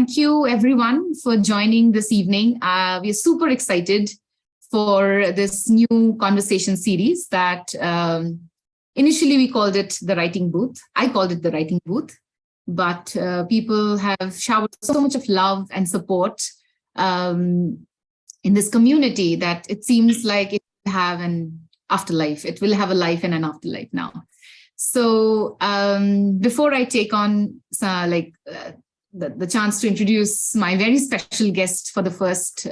thank you everyone for joining this evening. We are super excited for this new conversation series that initially we called it the Writing Booth. I called it the Writing Booth, but people have showered so much of love and support in this community that it seems like it will have an afterlife. It will have a life and an afterlife now. So before I take on the chance to introduce my very special guest for the first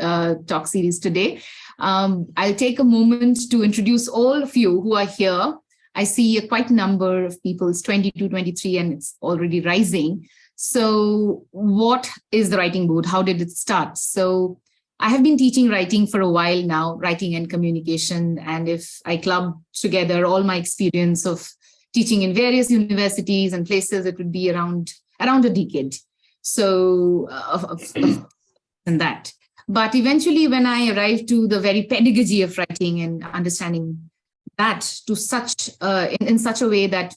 talk series today, I'll take a moment to introduce all of you who are here. I see a quite number of people, it's 22, 23, and it's already rising. So what is the Writing Booth? How did it start? So I have been teaching writing for a while now, writing and communication. And if I club together all my experience of teaching in various universities and places, it would be around a decade. So and that. But eventually, when I arrived to the very pedagogy of writing and understanding that to such in such a way that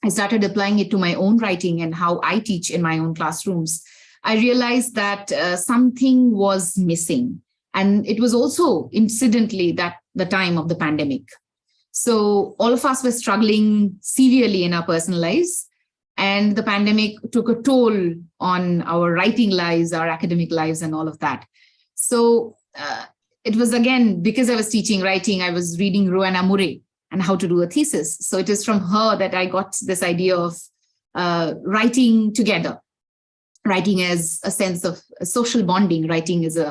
I started applying it to my own writing and how I teach in my own classrooms, I realized that something was missing. And it was also incidentally that the time of the pandemic. So all of us were struggling severely in our personal lives. And the pandemic took a toll on our writing lives, our academic lives, and all of that. So it was, again, because I was teaching writing, I was reading Rowena Murray and how to do a thesis. So it is from her that I got this idea of writing together, writing as a sense of social bonding, writing is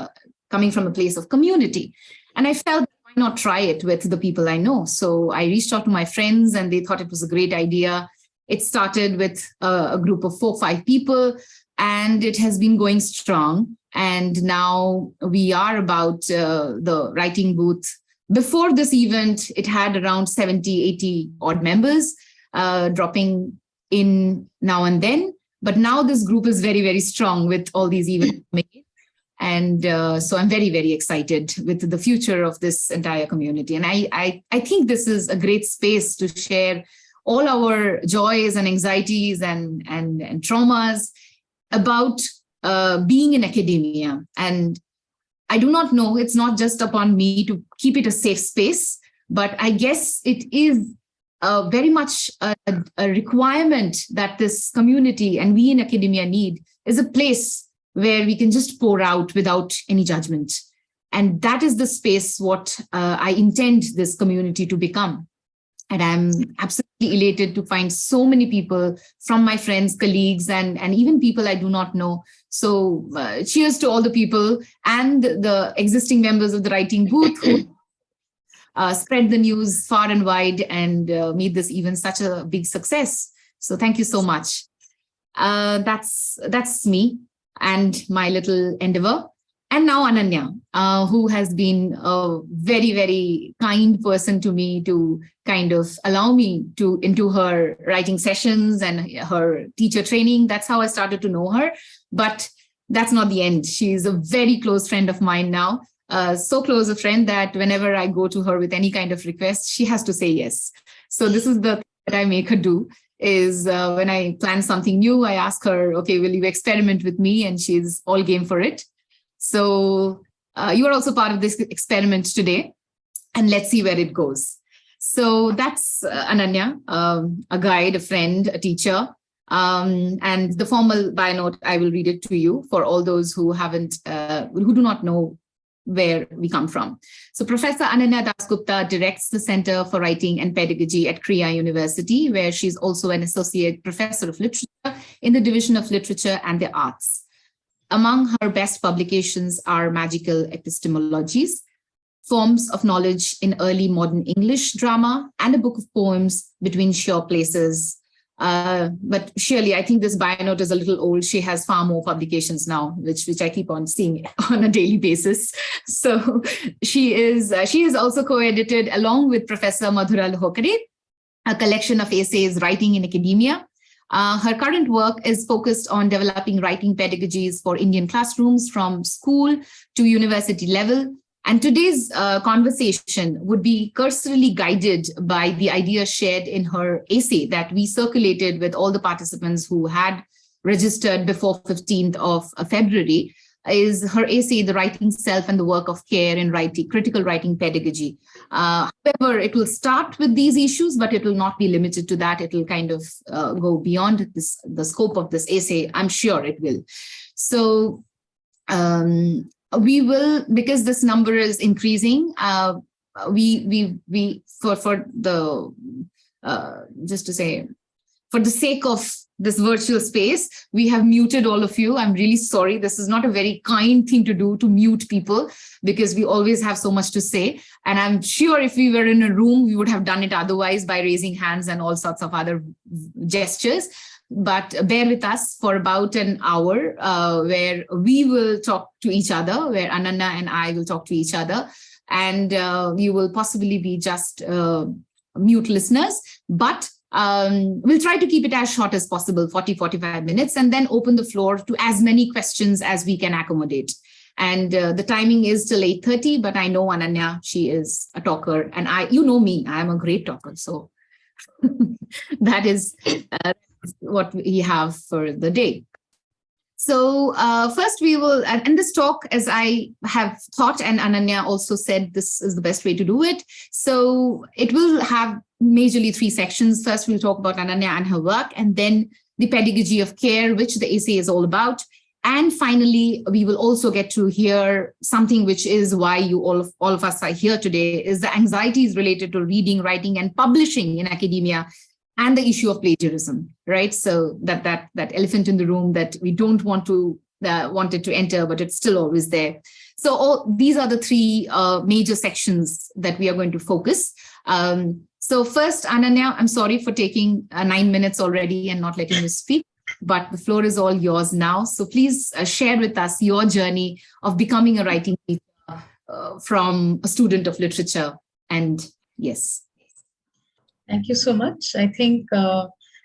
coming from a place of community. And I felt, why not try it with the people I know? So I reached out to my friends and they thought it was a great idea. It started with a group of 4 or 5 people, and it has been going strong. And now we are about the Writing Booth. Before this event, it had around 70, 80 odd members dropping in now and then. But now this group is very, very strong with all these events made. And so I'm very, very excited with the future of this entire community. And I think this is a great space to share all our joys and anxieties and traumas about being in academia. And I do not know, it's not just upon me to keep it a safe space, but I guess it is very much a requirement that this community and we in academia need is a place where we can just pour out without any judgment. And that is the space what I intend this community to become. And I'm absolutely elated to find so many people from my friends, colleagues, and even people I do not know. So cheers to all the people and the existing members of the Writing Booth who spread the news far and wide and made this even such a big success. So thank you so much. That's me and my little endeavor. And now Ananya, who has been a very, very kind person to me to kind of allow me into her writing sessions and her teacher training. That's how I started to know her. But that's not the end. She's a very close friend of mine now. So close a friend that whenever I go to her with any kind of request, she has to say yes. So this is the thing that I make her do is when I plan something new, I ask her, okay, will you experiment with me? And she's all game for it. So you are also part of this experiment today, and let's see where it goes. So that's Ananya, a guide, a friend, a teacher, and the formal bio note, I will read it to you for all those who who do not know where we come from. So Professor Ananya Dasgupta directs the Center for Writing and Pedagogy at Kriya University, where she's also an associate professor of literature in the Division of Literature and the Arts. Among her best publications are Magical Epistemologies, Forms of Knowledge in Early Modern English Drama, and a book of poems, Between Sure Places. But surely, I think this bio note is a little old. She has far more publications now, which I keep on seeing on a daily basis. So she has also co-edited, along with Professor Madhura Lohkare, a collection of essays, Writing in Academia. Her current work is focused on developing writing pedagogies for Indian classrooms from school to university level. And today's conversation would be cursorily guided by the ideas shared in her essay that we circulated with all the participants who had registered before 15th of February, is her essay, The Writing Self and the Work of Care in Writing, Critical Writing Pedagogy. However, it will start with these issues, but it will not be limited to that. It will kind of go beyond the scope of this essay. I'm sure it will. So we will, because this number is increasing, just to say, for the sake of this virtual space, we have muted all of you. I'm really sorry. This is not a very kind thing to do, to mute people, because we always have so much to say. And I'm sure if we were in a room, we would have done it otherwise by raising hands and all sorts of other gestures. But bear with us for about an hour, where we will talk to each other, where Ananya and I will talk to each other. And you will possibly be just mute listeners, but we'll try to keep it as short as possible, 40-45 minutes, and then open the floor to as many questions as we can accommodate. And the timing is till 8:30, but I know Ananya, she is a talker, and you know me, I'm a great talker. So that is what we have for the day. So first we will, and this talk, as I have thought, and Ananya also said, this is the best way to do it. So it will have majorly 3 sections. First, we'll talk about Ananya and her work, and then the pedagogy of care, which the essay is all about. And finally, we will also get to hear something which is why you all of us are here today, is the anxieties related to reading, writing, and publishing in academia, and the issue of plagiarism, right? So that elephant in the room that we don't want it to enter, but it's still always there. So these are the 3 major sections that we are going to focus. So first, Ananya, I'm sorry for taking 9 minutes already and not letting you speak, but the floor is all yours now. So please share with us your journey of becoming a writing teacher from a student of literature. And yes. Thank you so much. I think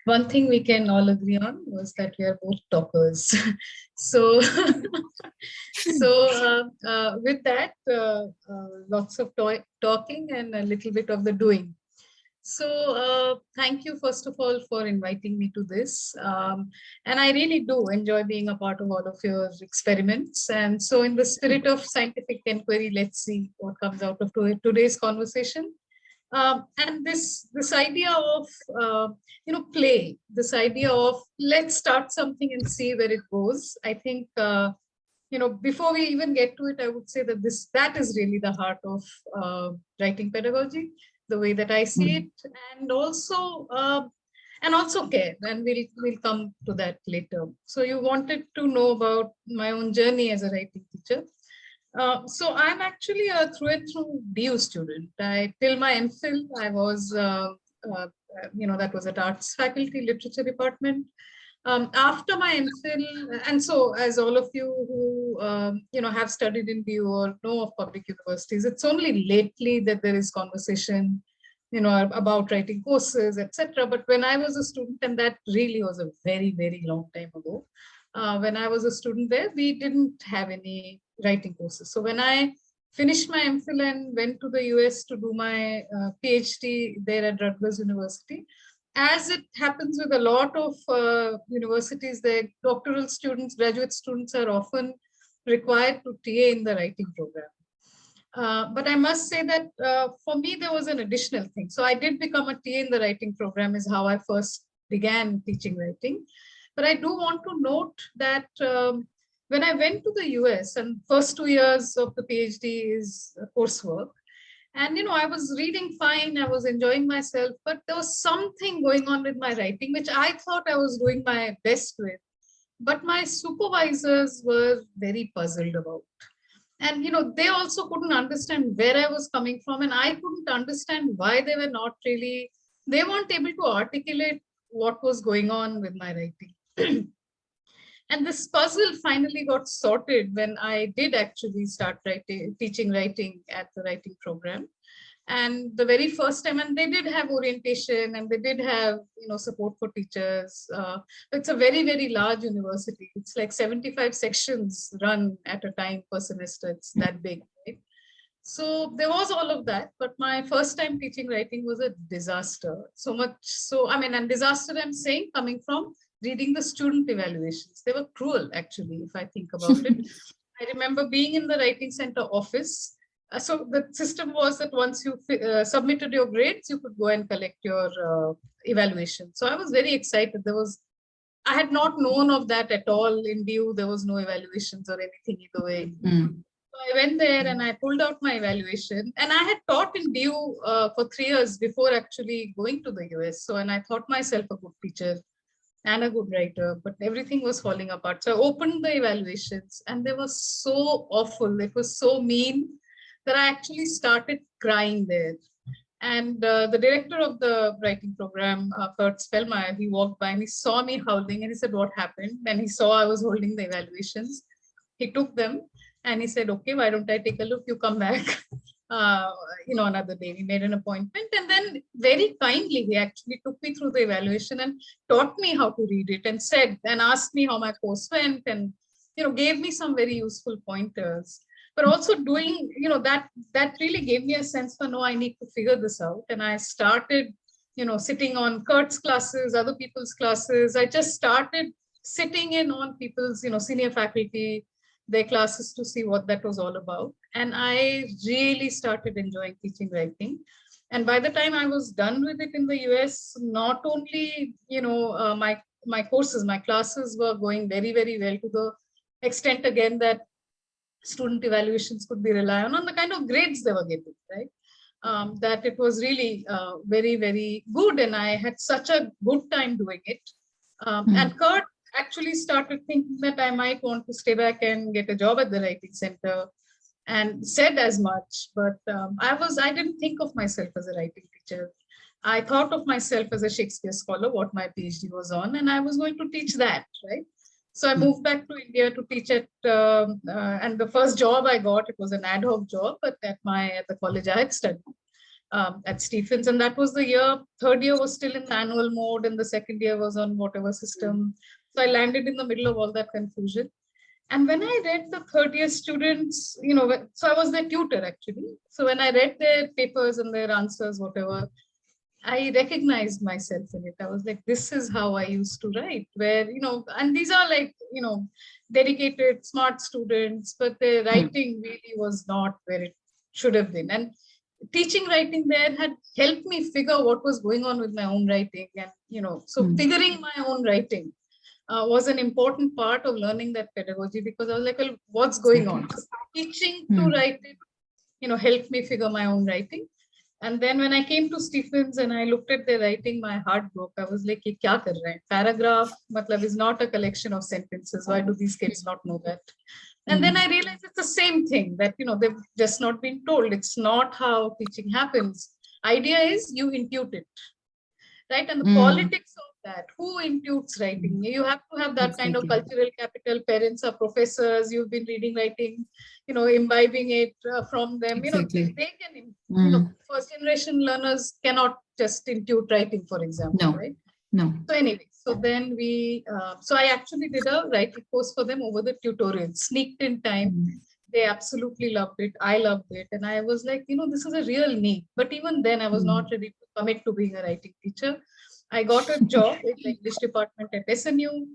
one thing we can all agree on was that we are both talkers. So, with that, lots of talking and a little bit of the doing. So thank you, first of all, for inviting me to this. And I really do enjoy being a part of all of your experiments. And so in the spirit of scientific inquiry, let's see what comes out of today's conversation. And this idea of play, this idea of let's start something and see where it goes. I think before we even get to it, I would say that that is really the heart of writing pedagogy, the way that I see it, and also care. And we'll come to that later. So you wanted to know about my own journey as a writing teacher. So I'm actually a through and through DU student. Till my MPhil, I was, that was at Arts Faculty, Literature Department. After my MPhil, and so as all of you who, have studied in DU or know of public universities, it's only lately that there is conversation, about writing courses, etc. But when I was a student, and that really was a very, very long time ago, when I was a student there, we didn't have any writing courses. So when I finished my MPhil and went to the US to do my PhD there at Rutgers University, as it happens with a lot of universities, their doctoral students, graduate students are often required to TA in the writing program. But I must say that for me, there was an additional thing. So I did become a TA in the writing program, is how I first began teaching writing. But I do want to note that when I went to the US, and first 2 years of the PhD is coursework, and I was reading fine, I was enjoying myself, but there was something going on with my writing, which I thought I was doing my best with. But my supervisors were very puzzled about. And they also couldn't understand where I was coming from, and I couldn't understand why they weren't able to articulate what was going on with my writing. And this puzzle finally got sorted when I did actually start teaching writing at the writing program. And the very first time, and they did have orientation and they did have, support for teachers. It's a very, very large university. It's like 75 sections run at a time per semester. It's that big, right? So there was all of that, but my first time teaching writing was a disaster. So much so, and disaster I'm saying coming from reading the student evaluations. They were cruel, actually, if I think about it. I remember being in the writing center office. So the system was that once you submitted your grades, you could go and collect your evaluation. So I was very excited. I had not known of that at all in DU. There was no evaluations or anything either way. So I went there and I pulled out my evaluation, and I had taught in DU for 3 years before actually going to the US. So, and I thought myself a good teacher and a good writer, but everything was falling apart. So I opened the evaluations and they were so awful. It was so mean that I actually started crying there. And the director of the writing program, Kurt Spellmeyer, he walked by and he saw me howling and he said, "What happened?" And he saw I was holding the evaluations. He took them and he said, "Okay, why don't I take a look? You come back, uh, another day." We made an appointment, and then very kindly, he actually took me through the evaluation and taught me how to read it, and said, and asked me how my course went, and, gave me some very useful pointers. But also doing, that really gave me a sense for, no, I need to figure this out. And I started, sitting on Kurt's classes, other people's classes. I just started sitting in on people's, senior faculty, their classes, to see what that was all about. And I really started enjoying teaching writing. And by the time I was done with it in the US, not only, my courses, my classes were going very, very well, to the extent again that student evaluations could be relied on the kind of grades they were getting, right? That it was really very, very good. And I had such a good time doing it. And Kurt actually started thinking that I might want to stay back and get a job at the writing center, and said as much. But I didn't think of myself as a writing teacher. I thought of myself as a Shakespeare scholar, what my PhD was on, and I was going to teach that, right? So I moved back to India to teach at, and the first job I got, it was an ad hoc job, but at the college I had studied, at Stephens. And that was the year, third year was still in manual mode, and the second year was on whatever system. So I landed in the middle of all that confusion. And when I read the third year students, so I was their tutor actually. So when I read their papers and their answers, whatever, I recognized myself in it. I was like, this is how I used to write, where, and these are like, dedicated, smart students, but their writing really was not where it should have been. And teaching writing there had helped me figure what was going on with my own writing. And, so figuring my own writing was an important part of learning that pedagogy, because I was like, well, what's going on? So teaching to write it, helped me figure my own writing. And then when I came to Stephens and I looked at their writing, my heart broke. I was like, ye kya kar rahe hain? Paragraph is not a collection of sentences. Why do these kids not know that? And then I realized it's the same thing, that, they've just not been told. It's not how teaching happens. Idea is you intuit it, right? And the politics of that, who intuits writing? You have to have that kind of cultural capital. Parents are professors. You've been reading writing, imbibing it from them. They can, first generation learners cannot just intuit writing, for example, right? No. So anyway, so then so I actually did a writing course for them over the tutorial, sneaked in time. They absolutely loved it. I loved it. And I was like, this is a real need. But even then I was not ready to commit to being a writing teacher. I got a job in the English department at SNU.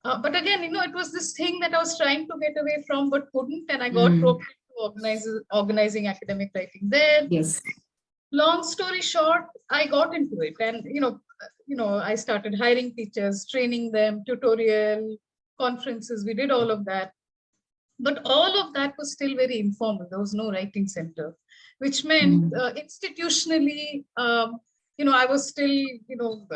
But again, it was this thing that I was trying to get away from, but couldn't. And I got roped into organizing academic writing there. Yes. Long story short, I got into it. And, I started hiring teachers, training them, tutorial, conferences. We did all of that. But all of that was still very informal. There was no writing center, which meant institutionally, I was still,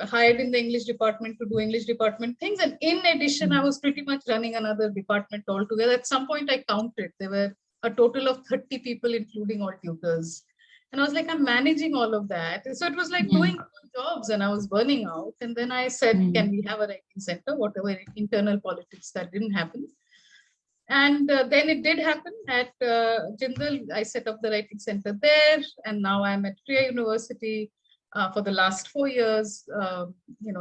hired in the English department to do English department things. And in addition, I was pretty much running another department altogether. At some point I counted, there were a total of 30 people, including all tutors. And I was like, I'm managing all of that. So it was like doing two jobs, and I was burning out. And then I said, can we have a writing center? Whatever internal politics, that didn't happen. And then it did happen at Jindal. I set up the writing center there. And now I'm at Trier University for the last 4 years,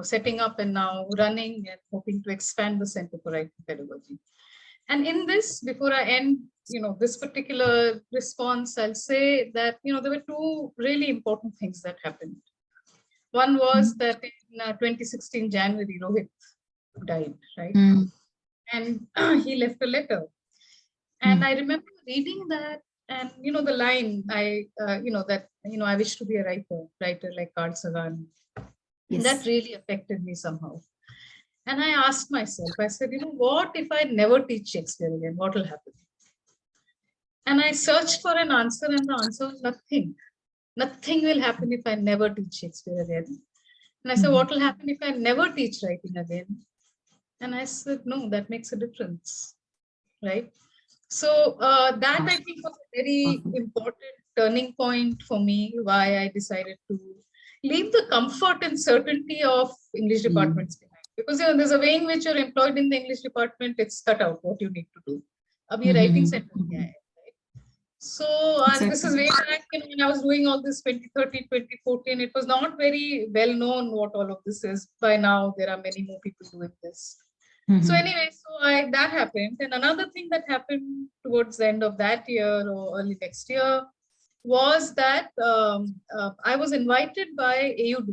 setting up and now running and hoping to expand the Center for Writing Pedagogy. And in this, before I end, this particular response, I'll say that, there were two really important things that happened. One was that in 2016 January, Rohit, died, right? Mm. And he left a letter. And Mm. I remember reading that, and the line, I wish to be a writer like Carl Sagan. And that Yes. really affected me somehow. And I asked myself, I said, what if I never teach Shakespeare again? What will happen? And I searched for an answer, and the answer was nothing. Nothing will happen if I never teach Shakespeare again. And I said, Mm. what will happen if I never teach writing again? And I said, no, that makes a difference, right? So that Wow. I think was a very Awesome. important turning point for me, why I decided to leave the comfort and certainty of English Mm. departments behind. Because there's a way in which you're employed in the English department, it's cut out what you need to do. Abhi writing Mm-hmm. center kya Mm-hmm. hai, right? So, and this is Exactly. way back when I was doing all this 2013, 2014. It was not very well known what all of this is. By now, there are many more people doing this. So Mm-hmm. anyway, that happened. And another thing that happened towards the end of that year or early next year was that I was invited by AUD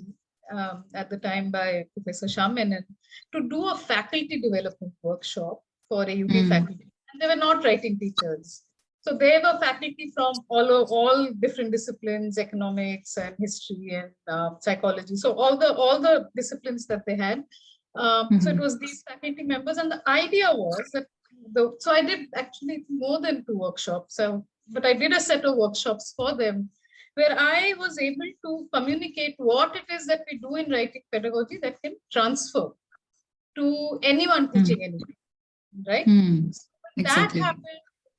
at the time by Professor Shaman to do a faculty development workshop for AUD Mm. faculty. And they were not writing teachers. So they were faculty from all different disciplines, economics and history and psychology. So all the disciplines that they had. So it Mm-hmm. was these faculty members, and the idea was that so I did actually more than 2 workshops. So, but I did a set of workshops for them where I was able to communicate what it is that we do in writing pedagogy that can transfer to anyone Mm. teaching anything, right? Mm. So when Exactly.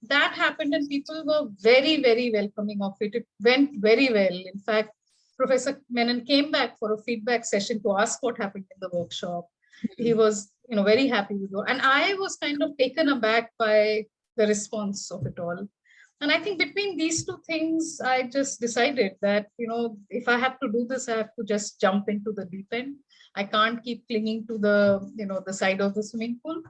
that happened, and people were very, very welcoming of it. It went very well. In fact, Professor Menon came back for a feedback session to ask what happened in the workshop. He was, very happy with it. And I was kind of taken aback by the response of it all. And I think between these two things, I just decided that, if I have to do this, I have to just jump into the deep end. I can't keep clinging to the side of the swimming pool.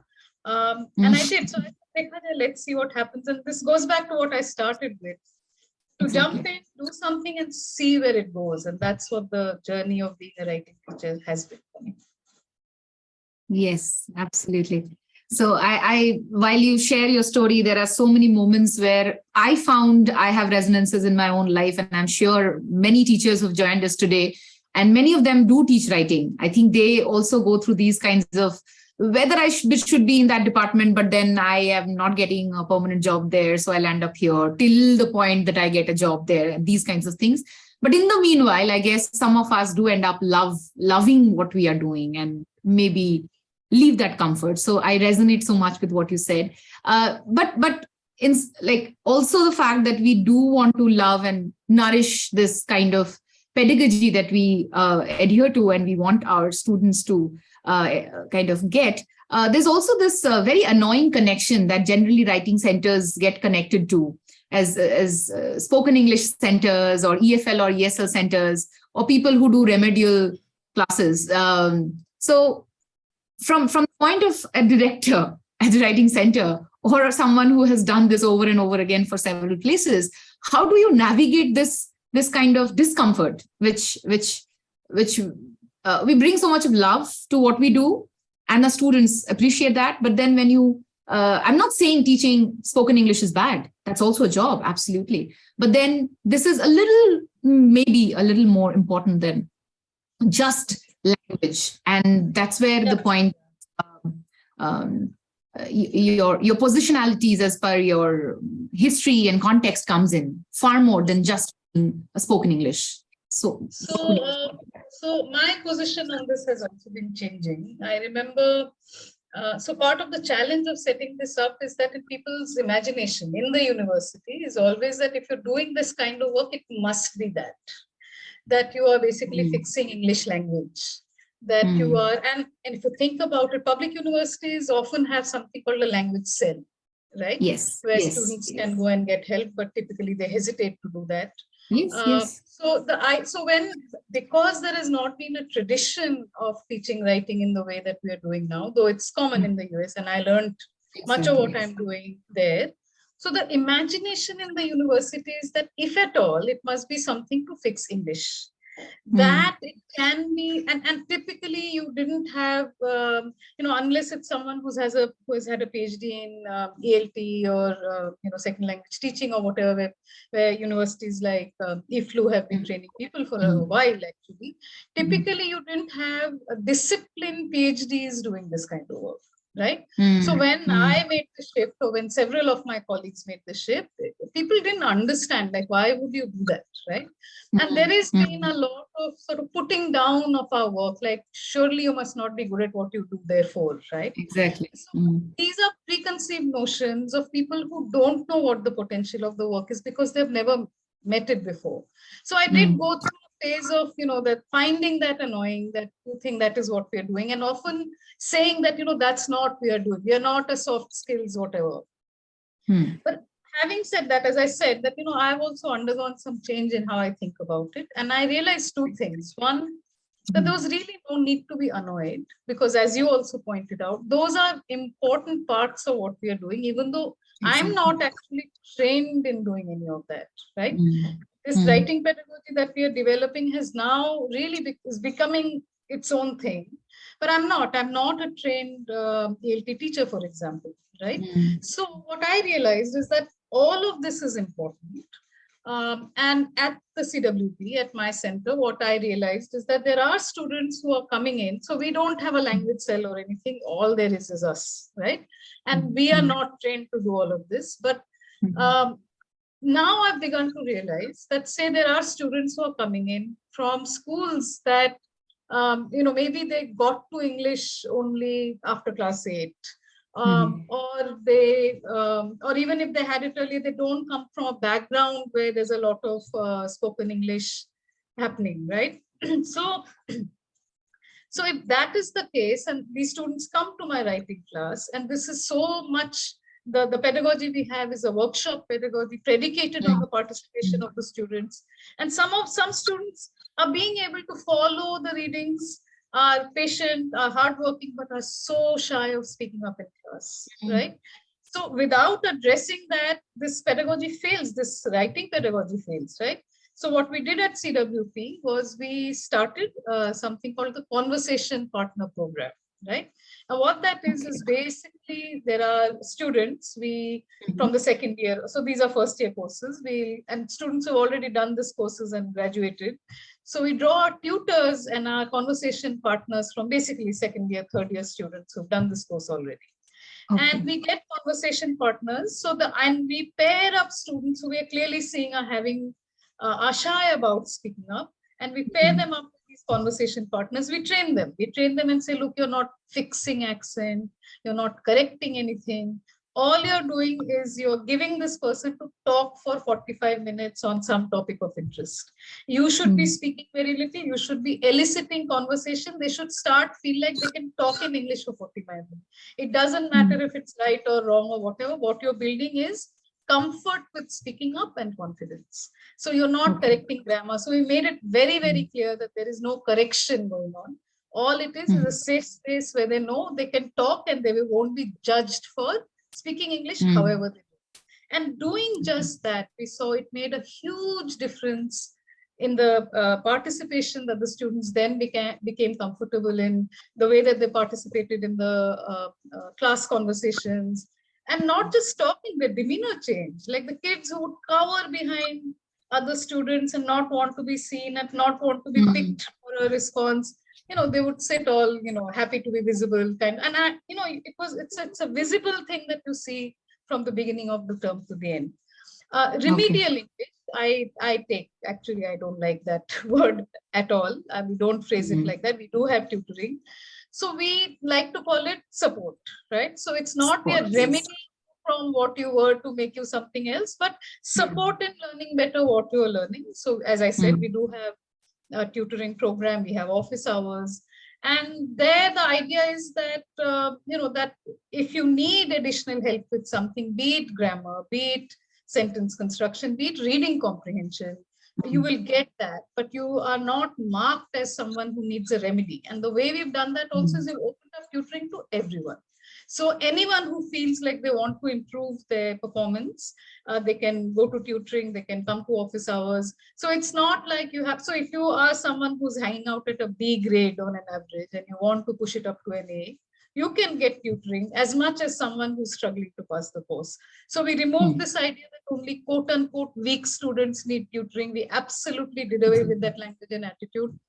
And I Mm. did. So I said, let's see what happens. And this goes back to what I started with, to jump Exactly. in, do something and see where it goes. And that's what the journey of being a writing teacher has been for me. Yes, absolutely. So while you share your story, there are so many moments where I found I have resonances in my own life, and I'm sure many teachers who've joined us today, and many of them do teach writing. I think they also go through these kinds of whether I should be in that department, but then I am not getting a permanent job there, so I'll end up here till the point that I get a job there, and these kinds of things. But in the meanwhile, I guess some of us do end up loving what we are doing, and maybe leave that comfort. So I resonate so much with what you said. But in like also the fact that we do want to love and nourish this kind of pedagogy that we adhere to and we want our students to kind of get. There's also this very annoying connection that generally writing centers get connected to as spoken English centers or EFL or ESL centers or people who do remedial classes. So from the point of a director at the writing center or someone who has done this over and over again for several places, how do you navigate this kind of discomfort which we bring so much of love to what we do and the students appreciate that, but then when you I'm not saying teaching spoken English is bad, that's also a job, absolutely, but then this is a little, maybe a little more important than just language, and that's where the Yeah. point um, your positionalities as per your history and context comes in far more than just a spoken English. So So, so my position on this has also been changing. I remember, so part of the challenge of setting this up is that in people's imagination in the university is always that if you're doing this kind of work, it must be that you are basically mm, fixing English language, that you mm, are, and if you think about it, public universities often have something called a language cell, right? yes, Where yes, students yes, can go and get help, but typically they hesitate to do that. yes, yes. So when, because there has not been a tradition of teaching writing in the way that we are doing now, though it's common Mm, in the US, and I learned much of what exactly. I'm doing there. So the imagination in the university is that if at all, it must be something to fix English. that it can be, and typically you didn't have, unless it's someone who has had a PhD in ELT or second language teaching or whatever, where universities like IFLU have been training people for a while. Actually, typically you didn't have disciplined PhDs doing this kind of work. Right. So when I made the shift, or when several of my colleagues made the shift, people didn't understand, like, why would you do that? Right. And there has been a lot of sort of putting down of our work, like, surely you must not be good at what you do, therefore, right? Exactly. So these are preconceived notions of people who don't know what the potential of the work is because they've never met it before. So I did go through a phase of, that finding that annoying, that you think that is what we're doing, and often saying that, that's not we are doing. We are not a soft skills, whatever. But having said that, as I said, that, I've also undergone some change in how I think about it. And I realized two things. One, that there was really no need to be annoyed, because as you also pointed out, those are important parts of what we are doing, even though I'm not actually trained in doing any of that, right? This writing pedagogy that we are developing has now really is becoming its own thing. But I'm not a trained ELT teacher, for example, right? So what I realized is that all of this is important. And at the CWP, at my center, what I realized is that there are students who are coming in. So we don't have a language cell or anything. All there is us, right? And we are not trained to do all of this. But now I've begun to realize that, say, there are students who are coming in from schools that, maybe they got to English only after class 8. Or they, or even if they had it earlier, they don't come from a background where there's a lot of spoken English happening, right? So if that is the case, and these students come to my writing class, and this is so much, the pedagogy we have is a workshop pedagogy predicated on the participation of the students. And some students are being able to follow the readings, are patient, are hardworking, but are so shy of speaking up in class, right? So without addressing that, this pedagogy fails, this writing pedagogy fails, right? So what we did at CWP was we started something called the Conversation Partner Program, right? And what that is basically, there are students, from the second year, so these are first year courses, and students who have already done these courses and graduated. So we draw our tutors and our conversation partners from basically second year, third year students who've done this course already. And we get conversation partners. And we pair up students who we are clearly seeing are shy about speaking up, and we pair them up with these conversation partners. We train them and say, look, you're not fixing accent, you're not correcting anything. All you're doing is you're giving this person to talk for 45 minutes on some topic of interest. You should be speaking very little. You should be eliciting conversation. They should feel like they can talk in English for 45 minutes. It doesn't matter if it's right or wrong or whatever. What you're building is comfort with speaking up and confidence. So you're not correcting grammar. So we made it very, very clear that there is no correction going on. All it is a safe space where they know they can talk and they won't be judged for speaking English however they do. And doing just that, we saw it made a huge difference in the participation that the students then became comfortable in, the way that they participated in the class conversations. And not just talking, the demeanor change. Like the kids who would cower behind other students and not want to be seen and not want to be picked for a response. They would sit all, happy to be visible. It's a visible thing that you see from the beginning of the term to the end. Remedial English, I take, actually, I don't like that word at all. We don't phrase it like that. We do have tutoring. So we like to call it support, right? So it's not a remedy from what you were to make you something else, but support in learning better what you are learning. So as I said, we do have a tutoring program, we have office hours. And there the idea is that, that if you need additional help with something, be it grammar, be it sentence construction, be it reading comprehension, you will get that, but you are not marked as someone who needs a remedy. And the way we've done that also is we've opened up tutoring to everyone. So anyone who feels like they want to improve their performance, they can go to tutoring, they can come to office hours. So it's not like you have, so if you are someone who's hanging out at a B grade on an average and you want to push it up to an A, you can get tutoring as much as someone who's struggling to pass the course. So we removed this idea that only quote unquote weak students need tutoring. We absolutely did away with that language and attitude,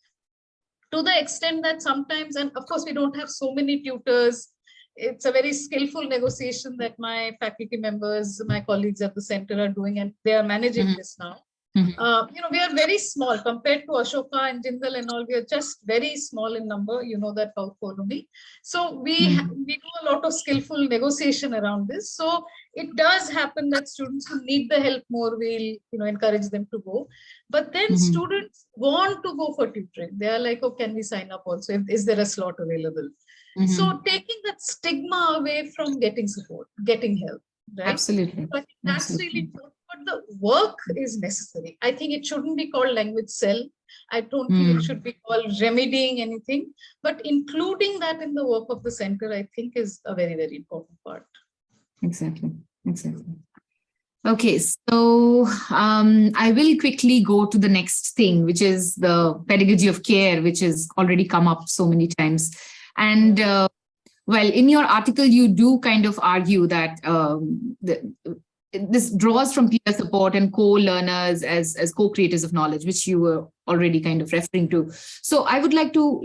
to the extent that sometimes, and of course we don't have so many tutors, it's a very skillful negotiation that my faculty members, my colleagues at the center are doing, and they are managing this now. We are very small compared to Ashoka and Jindal and all. We are just very small in number. You know that, follow me. So we do a lot of skillful negotiation around this. So it does happen that students who need the help more, will encourage them to go. But then students want to go for tutoring. They are like, oh, can we sign up also? Is there a slot available? So taking that stigma away from getting support, getting help, right? Absolutely. So I think that's really important. But the work is necessary. I think it shouldn't be called language cell. I don't think it should be called remedying anything, but including that in the work of the center, I think, is a very, very important part. Exactly. Okay, so I will quickly go to the next thing, which is the pedagogy of care, which has already come up so many times. And well, in your article, you do kind of argue that this draws from peer support and co-learners as co-creators of knowledge, which you were already kind of referring to. So I would like to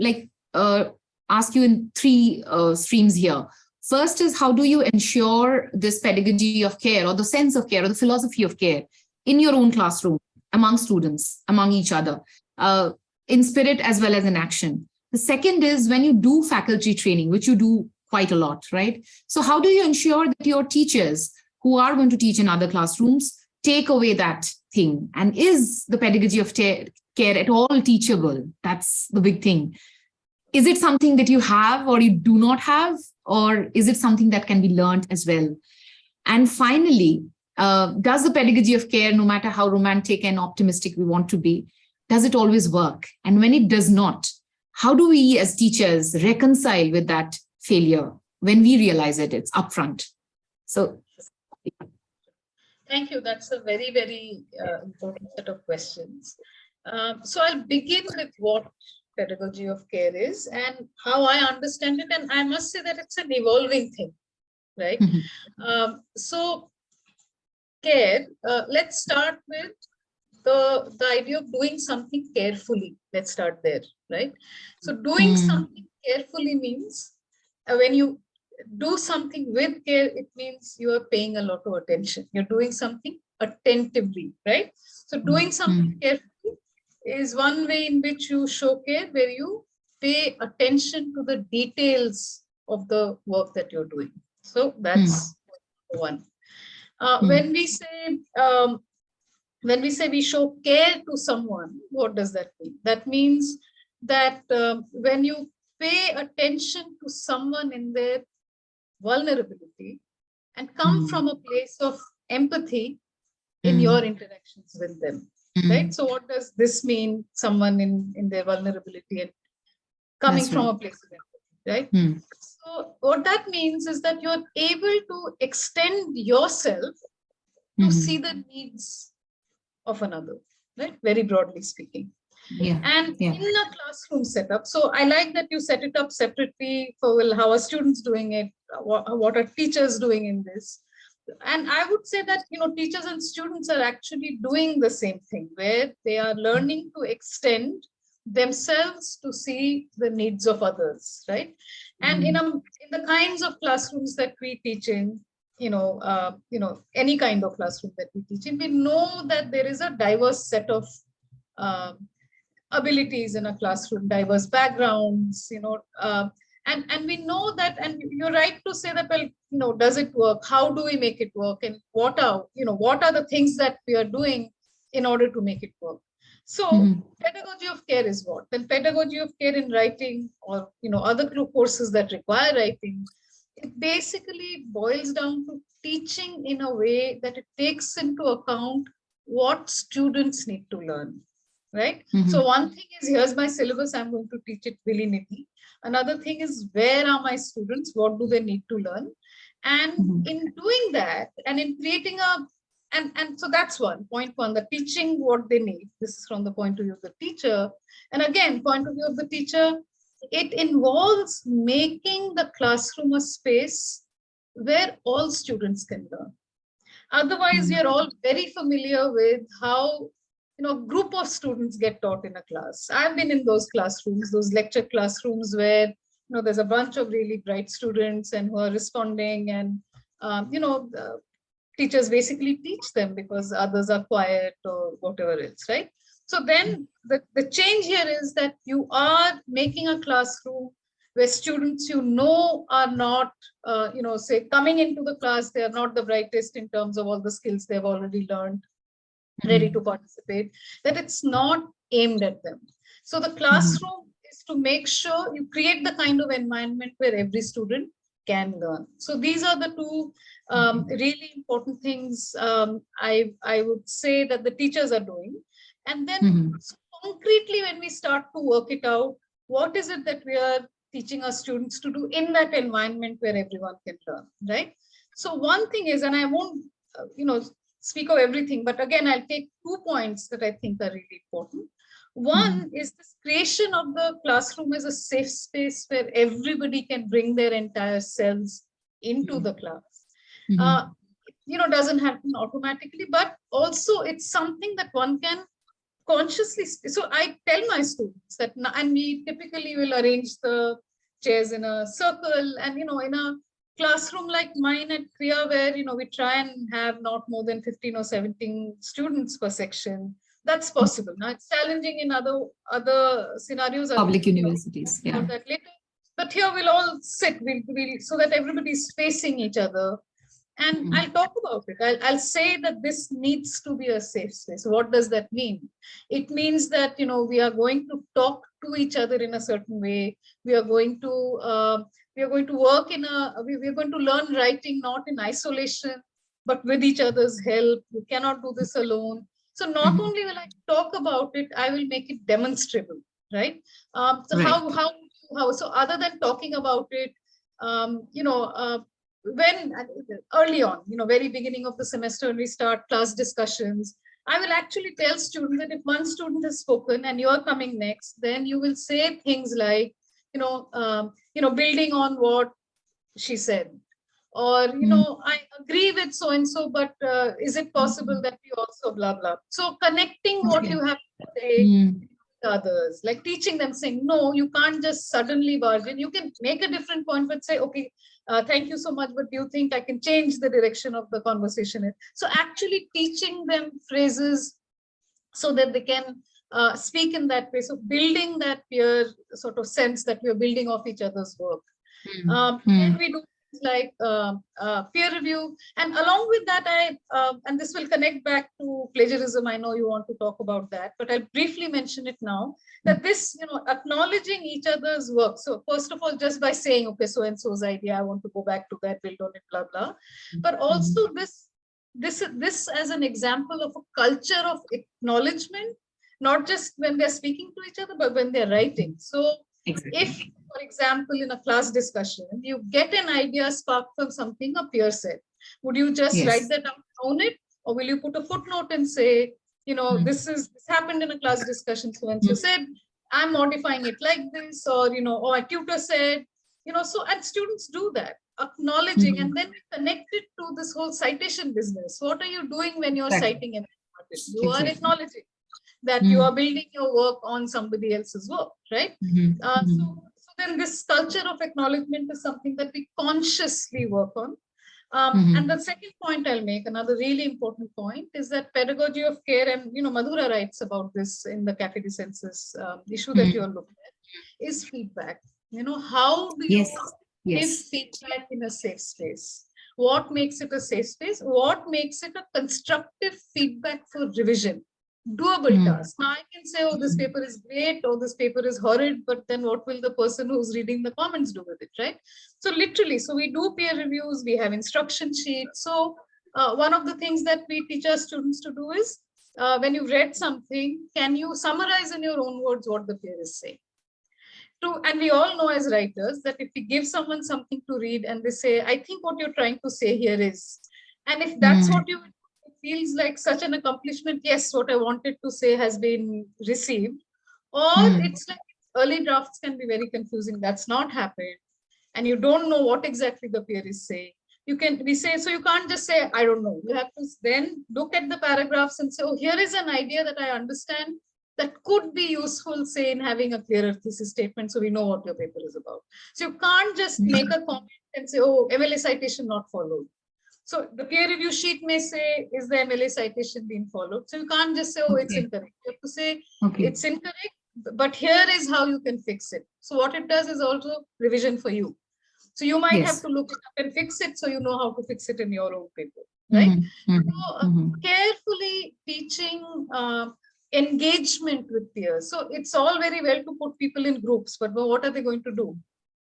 ask you in three streams here. First is, how do you ensure this pedagogy of care, or the sense of care, or the philosophy of care in your own classroom, among students, among each other, in spirit as well as in action? The second is, when you do faculty training, which you do quite a lot, right? So how do you ensure that your teachers who are going to teach in other classrooms take away that thing? And is the pedagogy of care at all teachable? That's the big thing. Is it something that you have or you do not have? Or is it something that can be learned as well? And finally, does the pedagogy of care, no matter how romantic and optimistic we want to be, does it always work? And when it does not, how do we as teachers reconcile with that failure when we realize it's upfront? So, thank you. That's a very, very important set of questions. So I'll begin with what pedagogy of care is and how I understand it. And I must say that it's an evolving thing, right? So care, let's start with the idea of doing something carefully. Let's start there, right? So doing something carefully means when you do something with care, it means you are paying a lot of attention. You're doing something attentively, right? So doing something carefully is one way in which you show care, where you pay attention to the details of the work that you're doing. So that's one. When we say we show care to someone, what does that mean? That means that when you pay attention to someone in their vulnerability and come from a place of empathy in your interactions with them, right? So what does this mean, someone in their vulnerability and coming from a place of empathy, right? So what that means is that you're able to extend yourself to see the needs of another, right? Very broadly speaking. And in a classroom setup, so I like that you set it up separately for, well, how are students doing it? What are teachers doing in this? And I would say that, teachers and students are actually doing the same thing, where they are learning to extend themselves to see the needs of others, right? And in the kinds of classrooms that we teach in, any kind of classroom that we teach in, we know that there is a diverse set of abilities in a classroom, diverse backgrounds, and we know that, and you're right to say that, well, does it work? How do we make it work? And what are the things that we are doing in order to make it work? So pedagogy of care is what? Then pedagogy of care in writing, or, other courses that require writing, it basically boils down to teaching in a way that it takes into account what students need to learn. Right? So one thing is, here's my syllabus, I'm going to teach it willy-nilly. Another thing is, where are my students? What do they need to learn? And in doing that, and in creating a, and so that's point one, the teaching what they need. This is from the point of view of the teacher. And again, point of view of the teacher, it involves making the classroom a space where all students can learn. Otherwise, you're all very familiar with how, group of students get taught in a class. I've been in those classrooms, those lecture classrooms where, there's a bunch of really bright students and who are responding, and, the teachers basically teach them because others are quiet or whatever else, right? So then the change here is that you are making a classroom where students are not, say coming into the class, they are not the brightest in terms of all the skills they've already learned, ready to participate, that it's not aimed at them. So the classroom is to make sure you create the kind of environment where every student can learn. So these are the two really important things I would say that the teachers are doing. And then concretely, when we start to work it out, what is it that we are teaching our students to do in that environment where everyone can learn, right? So one thing is, and I won't, speak of everything, but again, I'll take 2 points that I think are really important. One is this creation of the classroom as a safe space where everybody can bring their entire selves into the class. Doesn't happen automatically, but also it's something that one can consciously. So I tell my students that, and we typically will arrange the chairs in a circle, and in a classroom like mine at Kriya, where we try and have not more than 15 or 17 students per section. That's possible. Now it's challenging in other scenarios. Public universities, yeah. That later. But here we'll all sit, we'll so that everybody's facing each other. And I'll talk about it. I'll say that this needs to be a safe space. What does that mean? It means that, we are going to talk to each other in a certain way. We are going to work we're going to learn writing, not in isolation, but with each other's help. You cannot do this alone. So not only will I talk about it, I will make it demonstrable, right? So right. How, so other than talking about it, when early on, very beginning of the semester, when we start class discussions, I will actually tell students that if one student has spoken and you're coming next, then you will say things like, building on what she said, or, I agree with so-and-so, but is it possible that we also blah, blah. So connecting what you have to say to others, like teaching them, saying, no, you can't just suddenly barge in. You can make a different point, but say, okay, thank you so much, but do you think I can change the direction of the conversation? So actually teaching them phrases so that they can speak in that way. So building that peer sort of sense that we are building off each other's work. And we do things like peer review. And along with that, and this will connect back to plagiarism. I know you want to talk about that, but I'll briefly mention it now, that this, acknowledging each other's work. So first of all, just by saying, okay, so-and-so's idea, I want to go back to that, build on it, blah, blah. But also this as an example of a culture of acknowledgement, not just when they're speaking to each other, but when they're writing. So if, for example, in a class discussion, you get an idea sparked from something a peer said, would you just write that down, own it, or will you put a footnote and say, this happened in a class discussion, so and so said, I'm modifying it like this, or or a tutor said, so, and students do that, acknowledging, and then we connect it to this whole citation business. What are you doing when you're citing an artist? You are acknowledging that you are building your work on somebody else's work, right? So then this culture of acknowledgement is something that we consciously work on. And the second point I'll make, another really important point, is that pedagogy of care, and Madhura writes about this in the Cafe de Sensus issue that you're looking at, is feedback. How do you give feedback in a safe space? What makes it a safe space? What makes it a constructive feedback for revision? Doable task. Now I can say, oh, this paper is great, or this paper is horrid, but then what will the person who's reading the comments do with it, right? So literally, so we do peer reviews, we have instruction sheets. So one of the things that we teach our students to do is, when you've read something, can you summarize in your own words what the peer is saying? and we all know as writers that if we give someone something to read and they say, I think what you're trying to say here is, and if that's what you, it feels like such an accomplishment. Yes, what I wanted to say has been received. Or it's like early drafts can be very confusing. That's not happened. And you don't know what exactly the peer is saying. We say, so you can't just say, I don't know. You have to then look at the paragraphs and say, oh, here is an idea that I understand that could be useful, say, in having a clearer thesis statement, so we know what your paper is about. So you can't just make a comment and say, oh, MLA citation not followed. So the peer review sheet may say, is the MLA citation being followed? So you can't just say, oh, it's incorrect. You have to say, it's incorrect, but here is how you can fix it. So what it does is also revision for you. So you might have to look it up and fix it so you know how to fix it in your own paper, right? So carefully teaching engagement with peers. So it's all very well to put people in groups, but what are they going to do?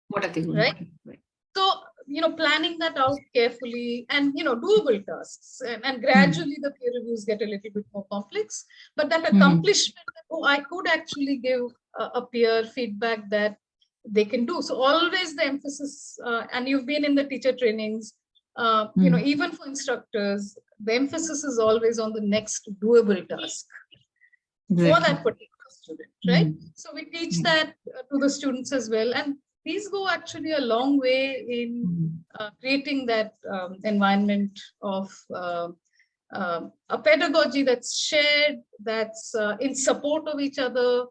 What are they going to do? Right? So, planning that out carefully and, doable tasks, and gradually the peer reviews get a little bit more complex, but that accomplishment, oh, I could actually give a peer feedback that they can do. So always the emphasis, and you've been in the teacher trainings, even for instructors, the emphasis is always on the next doable task for that particular student, right? So we teach that to the students as well. And these go actually a long way in creating that environment of a pedagogy that's shared, that's in support of each other.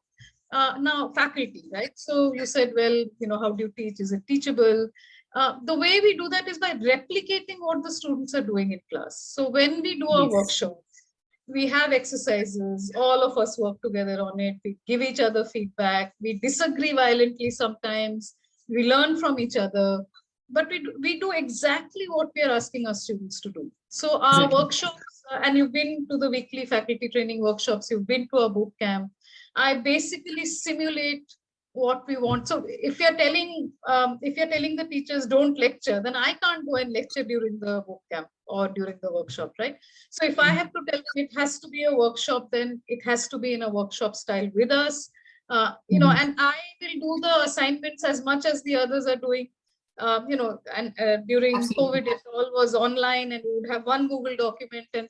Now, faculty, right? So you said, well, how do you teach? Is it teachable? The way we do that is by replicating what the students are doing in class. So when we do our workshop, we have exercises, all of us work together on it. We give each other feedback. We disagree violently sometimes. We learn from each other, but we do exactly what we are asking our students to do. So our workshops, and you've been to the weekly faculty training workshops, you've been to a boot camp. I basically simulate what we want. So if you're telling the teachers don't lecture, then I can't go and lecture during the boot camp or during the workshop, right? So if I have to tell them it has to be a workshop, then it has to be in a workshop style with us. And I will do the assignments as much as the others are doing. And during COVID, it all was online, and we would have one Google document, and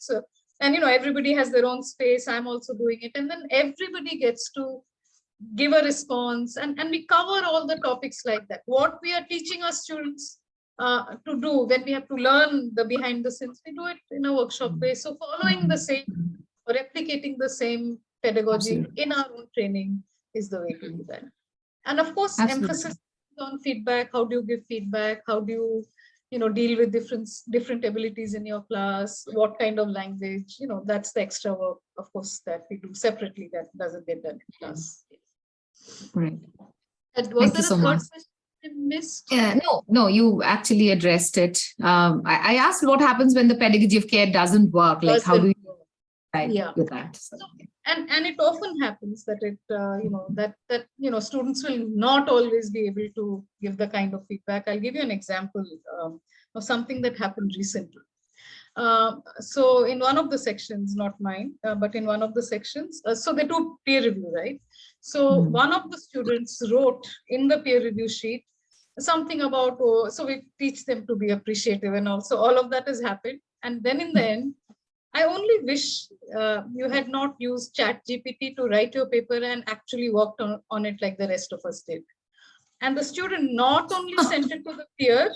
everybody has their own space. I'm also doing it, and then everybody gets to give a response, and we cover all the topics like that. What we are teaching our students to do when we have to learn the behind the scenes, we do it in a workshop way. So following the same or replicating the same pedagogy in our own training is the way to do that. And of course, emphasis on feedback. How do you give feedback? How do you deal with different abilities in your class? What kind of language? That's the extra work, of course, that we do separately that doesn't get done in class. Right. Was there a third question I missed? No, you actually addressed it. I asked what happens when the pedagogy of care doesn't work. Like, how do you with that? So, and it often happens that it students will not always be able to give the kind of feedback. I'll give you an example of something that happened recently. So in one of the sections, not mine, but in one of the sections, so they do peer review, right? So one of the students wrote in the peer review sheet something about, so we teach them to be appreciative, and also all of that has happened. And then in the end, I only wish you had not used ChatGPT to write your paper and actually worked on it like the rest of us did. And the student not only sent it to the peer,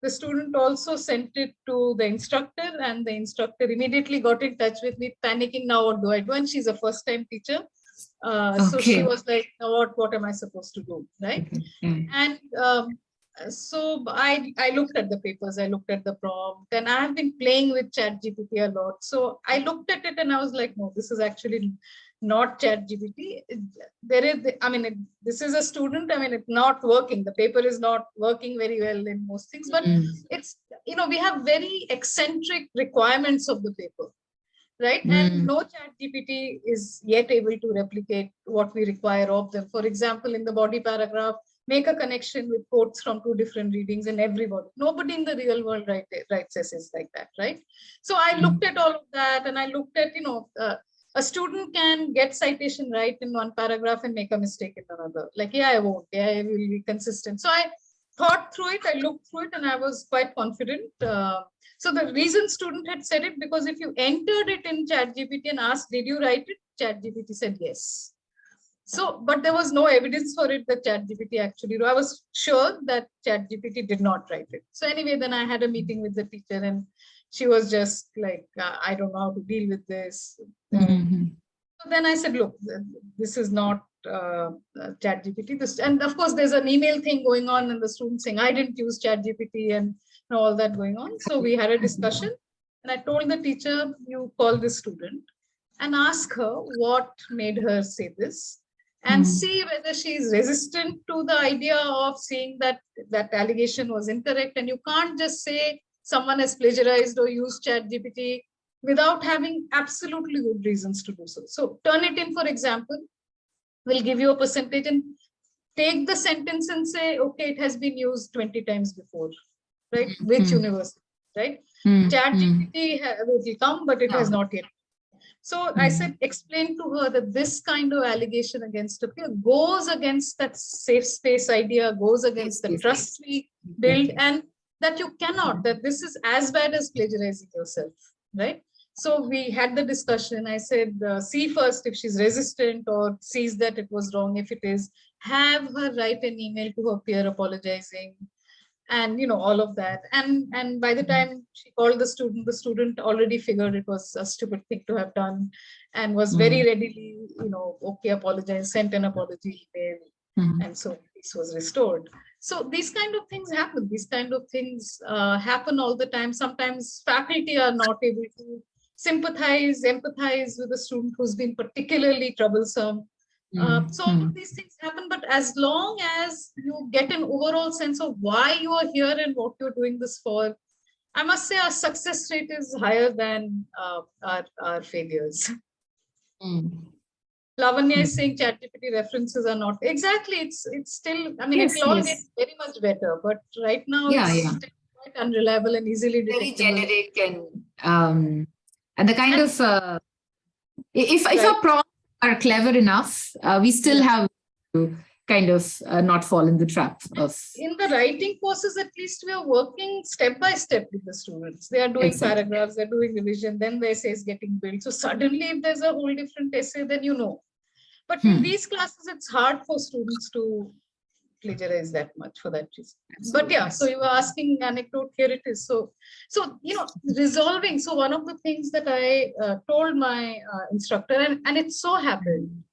the student also sent it to the instructor, and the instructor immediately got in touch with me, panicking, now what do I do? And she's a first-time teacher. So she was like, what am I supposed to do, right? And so I looked at the papers, I looked at the prompt, and I have been playing with ChatGPT a lot. So I looked at it and I was like, no, this is actually not ChatGPT. This is a student. It's not working. The paper is not working very well in most things, but it's, we have very eccentric requirements of the paper, right? And no ChatGPT is yet able to replicate what we require of them. For example, in the body paragraph, make a connection with quotes from two different readings, and nobody in the real world writes essays like that, right? So I looked at all of that, and I looked at, A student can get citation right in one paragraph and make a mistake in another. Like, yeah, I won't. Yeah, I will be consistent. So I thought through it, I looked through it, and I was quite confident. So the reason student had said it, because if you entered it in ChatGPT and asked, did you write it? ChatGPT said yes. So, but there was no evidence for it that ChatGPT actually wrote. I was sure that ChatGPT did not write it. So anyway, then I had a meeting with the teacher, and she was just like, I don't know how to deal with this. So then I said, look, this is not ChatGPT. And of course, there's an email thing going on, and the student saying, I didn't use ChatGPT, and all that going on. So we had a discussion, and I told the teacher, you call this student and ask her what made her say this, and see whether she is resistant to the idea of seeing that that allegation was incorrect. And you can't just say someone has plagiarized or used ChatGPT without having absolutely good reasons to do so. So Turnitin, for example, will give you a percentage and take the sentence and say, okay, it has been used 20 times before, right? Which university, right? ChatGPT will come, but it has not yet. So I said, explain to her that this kind of allegation against a peer goes against that safe space idea, goes against the trust we build, and that you cannot, that this is as bad as plagiarizing yourself, right? So we had the discussion. I said, see first if she's resistant or sees that it was wrong. If it is, have her write an email to her peer apologizing, and all of that. And by the time she called the student already figured it was a stupid thing to have done, and was very readily, okay, apologize, sent an apology email, and so peace was restored. So these kind of things happen. These kind of things happen all the time. Sometimes faculty are not able to sympathize, empathize with a student who's been particularly troublesome. So all of these things happen, but as long as you get an overall sense of why you are here and what you're doing this for, I must say our success rate is higher than our failures. Lavanya is saying ChatGPT references are not exactly. It's still. I mean, it will all get very much better, but right now it's still quite unreliable and easily detectable. Very generic and the kind of if our prompts are clever enough, we still have to kind of not fall in the trap of. In the writing courses, at least we are working step by step with the students. They are doing paragraphs, they're doing revision, then the essay is getting built. So suddenly, if there's a whole different essay, then But in these classes, it's hard for students to plagiarize that much for that reason. But yeah, so you were asking anecdote, here it is. So resolving. So one of the things that I told my instructor, and it so happened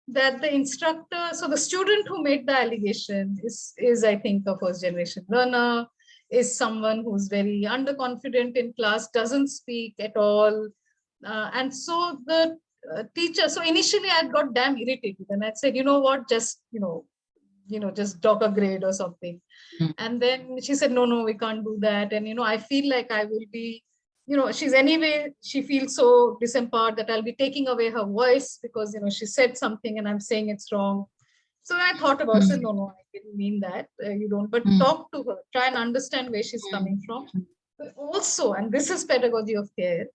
that the instructor, so the student who made the allegation is I think a first generation learner, is someone who's very underconfident in class, doesn't speak at all. And so the teacher, so initially I got damn irritated, and I said, you know what, just, just dock a grade or something. And then she said, no, we can't do that. And, I feel like I will be, she feels so disempowered that I'll be taking away her voice because, she said something and I'm saying it's wrong. So I thought about it, no, I didn't mean that. You don't, but talk to her, try and understand where she's coming from. But also, and this is pedagogy of care,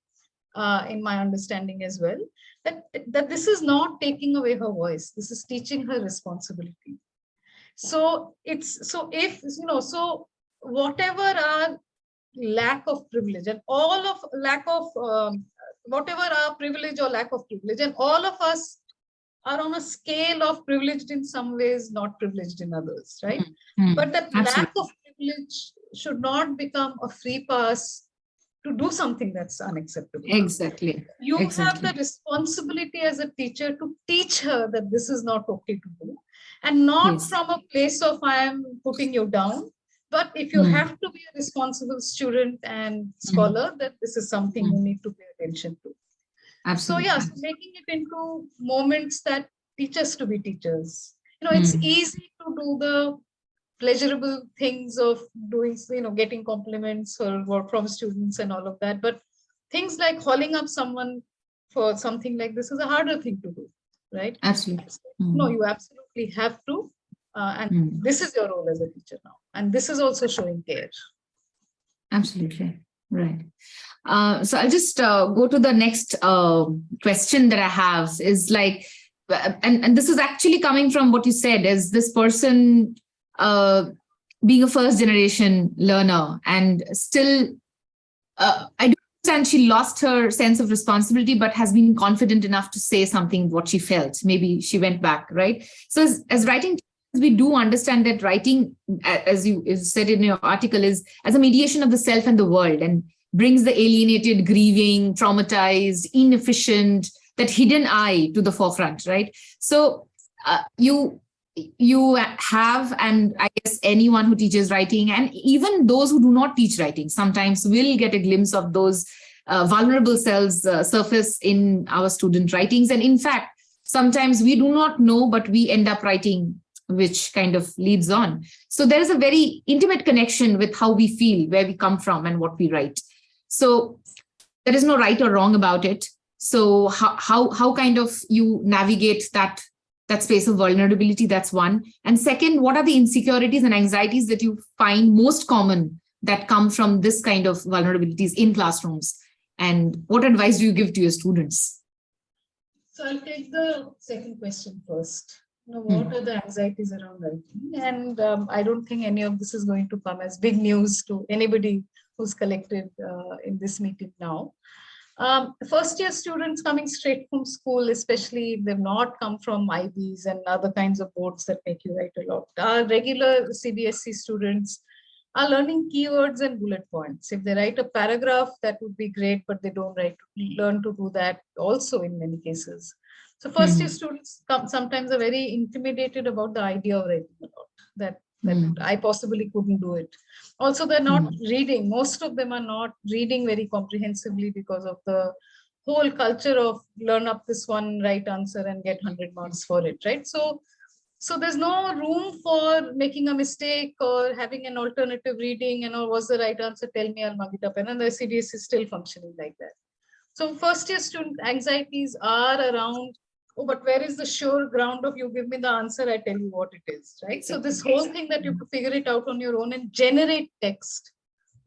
in my understanding as well, that this is not taking away her voice. This is teaching her responsibility. So so whatever our lack of privilege and all of lack of whatever our privilege or lack of privilege, and all of us are on a scale of privileged in some ways, not privileged in others, right? But that lack of privilege should not become a free pass to do something that's unacceptable. Exactly. You have the responsibility as a teacher to teach her that this is not okay to do, and not from a place of I am putting you down, but if you have to be a responsible student and scholar, that this is something you need to pay attention to. Absolutely. So so making it into moments that teach us to be teachers. It's easy to do the pleasurable things of doing, getting compliments or from students and all of that. But things like hauling up someone for something like this is a harder thing to do, right? Absolutely. No, you absolutely have to. And this is your role as a teacher now. And this is also showing care. Absolutely. Right. So I'll just go to the next question that I have is like, and this is actually coming from what you said, is this person uh, being a first generation learner and still, I do understand she lost her sense of responsibility, but has been confident enough to say something what she felt. Maybe she went back, right? So as writing, we do understand that writing, as you said in your article, is as a mediation of the self and the world, and brings the alienated, grieving, traumatized, inefficient, that hidden I to the forefront, right? So you have, and I guess anyone who teaches writing, and even those who do not teach writing, sometimes will get a glimpse of those vulnerable selves surface in our student writings. And in fact, sometimes we do not know, but we end up writing, which kind of leads on. So there is a very intimate connection with how we feel, where we come from, and what we write. So there is no right or wrong about it. So how kind of you navigate that space of vulnerability? That's one. And second, what are the insecurities and anxieties that you find most common that come from this kind of vulnerabilities in classrooms? And what advice do you give to your students? So I'll take the second question first. What are the anxieties around writing? And I don't think any of this is going to come as big news to anybody who's collected in this meeting now. First year students coming straight from school, especially if they've not come from IBs and other kinds of boards that make you write a lot. Our regular CBSE students are learning keywords and bullet points. If they write a paragraph, that would be great, but they don't learn to do that also in many cases. So first year students sometimes are very intimidated about the idea of writing a lot, that I possibly couldn't do it. Also, they're not reading. Most of them are not reading very comprehensively because of the whole culture of learn up this one right answer and get 100 marks for it, right? So there's no room for making a mistake or having an alternative reading and, what's the right answer? Tell me, I'll mug it up. And then the CDS is still functioning like that. So first year student anxieties are around, oh, but where is the sure ground of you give me the answer, I tell you what it is, right? So this whole thing that you have to figure it out on your own and generate text,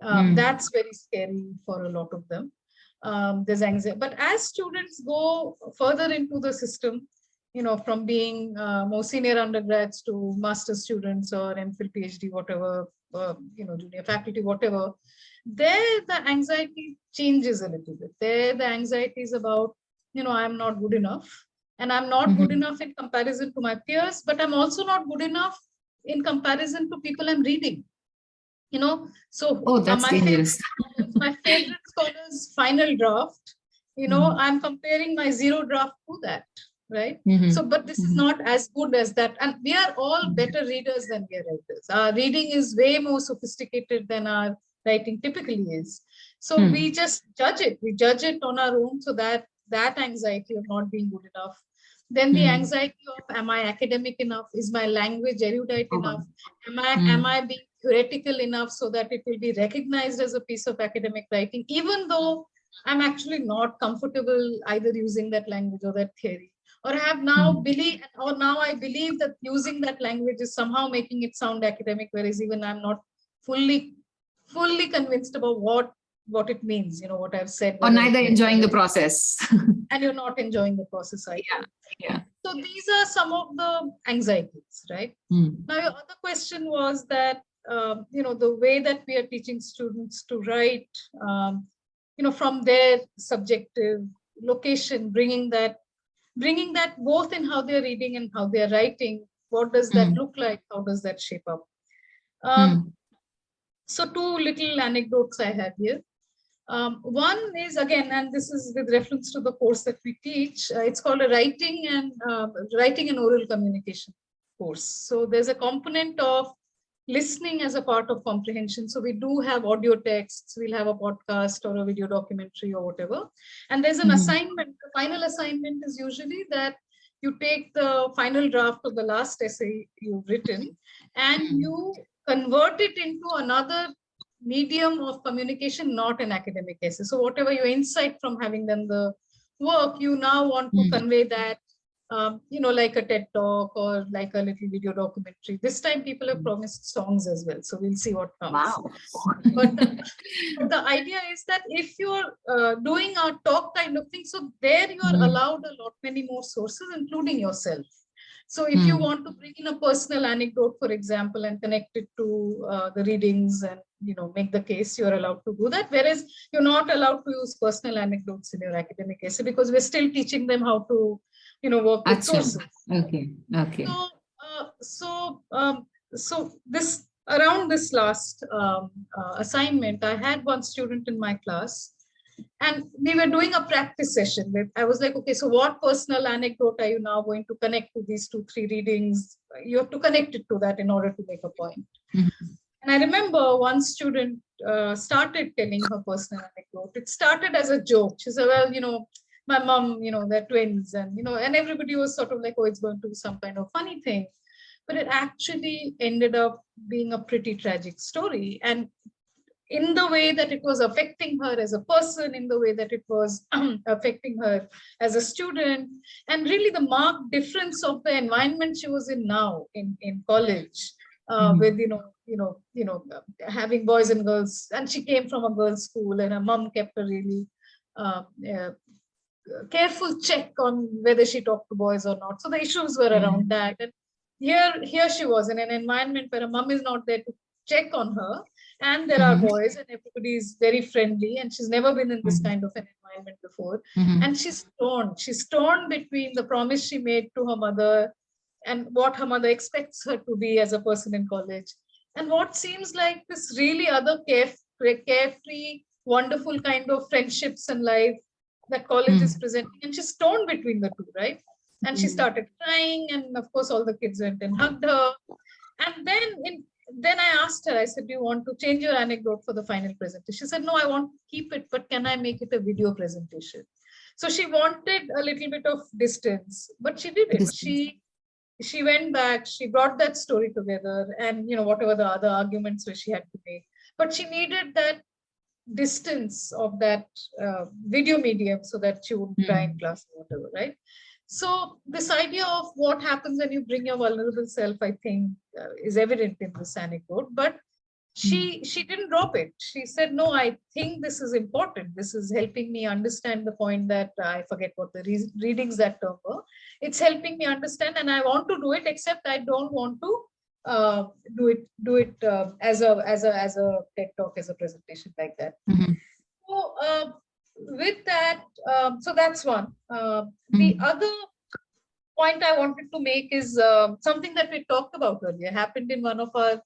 that's very scary for a lot of them. There's anxiety. But as students go further into the system, from being more senior undergrads to master students or MPhil, PhD, whatever, junior faculty, whatever, there the anxiety changes a little bit. There the anxiety is about, I'm not good enough. And I'm not good enough in comparison to my peers, but I'm also not good enough in comparison to people I'm reading. So that's dangerous. My favorite scholar's final draft, I'm comparing my zero draft to that, right? So, but this is not as good as that. And we are all better readers than we are writers. Our reading is way more sophisticated than our writing typically is. So we just judge it. We judge it on our own, so that anxiety of not being good enough. Then the anxiety of, am I academic enough? Is my language erudite enough? Am I being theoretical enough so that it will be recognized as a piece of academic writing, even though I'm actually not comfortable either using that language or that theory? Or I believe that using that language is somehow making it sound academic, whereas even I'm not fully convinced about what it means, what I've said. Or neither enjoying the process. And you're not enjoying the process either. Yeah. So these are some of the anxieties, right? Now, your other question was that, the way that we are teaching students to write, from their subjective location, bringing that both in how they're reading and how they're writing. What does that look like? How does that shape up? So two little anecdotes I have here. One is, again, and this is with reference to the course that we teach, it's called a writing and oral communication course. So there's a component of listening as a part of comprehension. So we do have audio texts, we'll have a podcast or a video documentary or whatever. And there's an assignment. The final assignment is usually that you take the final draft of the last essay you've written and you convert it into another medium of communication, not an academic essay. So whatever your insight from having done the work, you now want to convey that like a TED talk or like a little video documentary. This time people have promised songs as well. So we'll see what comes. Wow. But the idea is that if you're doing a talk kind of thing, so there you are allowed a lot many more sources, including yourself. So if you want to bring in a personal anecdote, for example, and connect it to the readings and, make the case, you're allowed to do that. Whereas you're not allowed to use personal anecdotes in your academic essay because we're still teaching them how to, work with sources. Okay. Okay. So this around this last assignment, I had one student in my class and we were doing a practice session. I was like, okay, so what personal anecdote are you now going to connect to these 2-3 readings? You have to connect it to that in order to make a point. And I remember one student started telling her personal anecdote. It started as a joke. She said, well, my mom, they're twins, and, and everybody was sort of like, oh, it's going to be some kind of funny thing. But it actually ended up being a pretty tragic story. And in the way that it was affecting her as a person, in the way that it was affecting her as a student, and really the marked difference of the environment she was in now in college, with, having boys and girls. And she came from a girls' school, and her mom kept a really careful check on whether she talked to boys or not. So the issues were around that. And here she was in an environment where a mom is not there to check on her, and there are boys, and everybody is very friendly, and she's never been in this kind of an environment before. And she's torn between the promise she made to her mother and what her mother expects her to be as a person in college, and what seems like this really other carefree, wonderful kind of friendships and life that college is presenting. And she's torn between the two, right? And she started crying, and of course all the kids went and hugged her. And then I asked her, I said, do you want to change your anecdote for the final presentation? She said, no, I want to keep it, but can I make it a video presentation? So she wanted a little bit of distance, but she did it. She went back, she brought that story together, and whatever the other arguments were she had to make. But she needed that distance of that video medium so that she wouldn't cry in class or whatever, right? So this idea of what happens when you bring your vulnerable self, I think, is evident in this anecdote. But she didn't drop it. She said, no, I think this is important. This is helping me understand the point that I forget what the readings that term were. It's helping me understand, and I want to do it, except I don't want to do it as a TED talk, as a presentation like that. So with that, so that's one. The other point I wanted to make is something that we talked about earlier, happened in one of our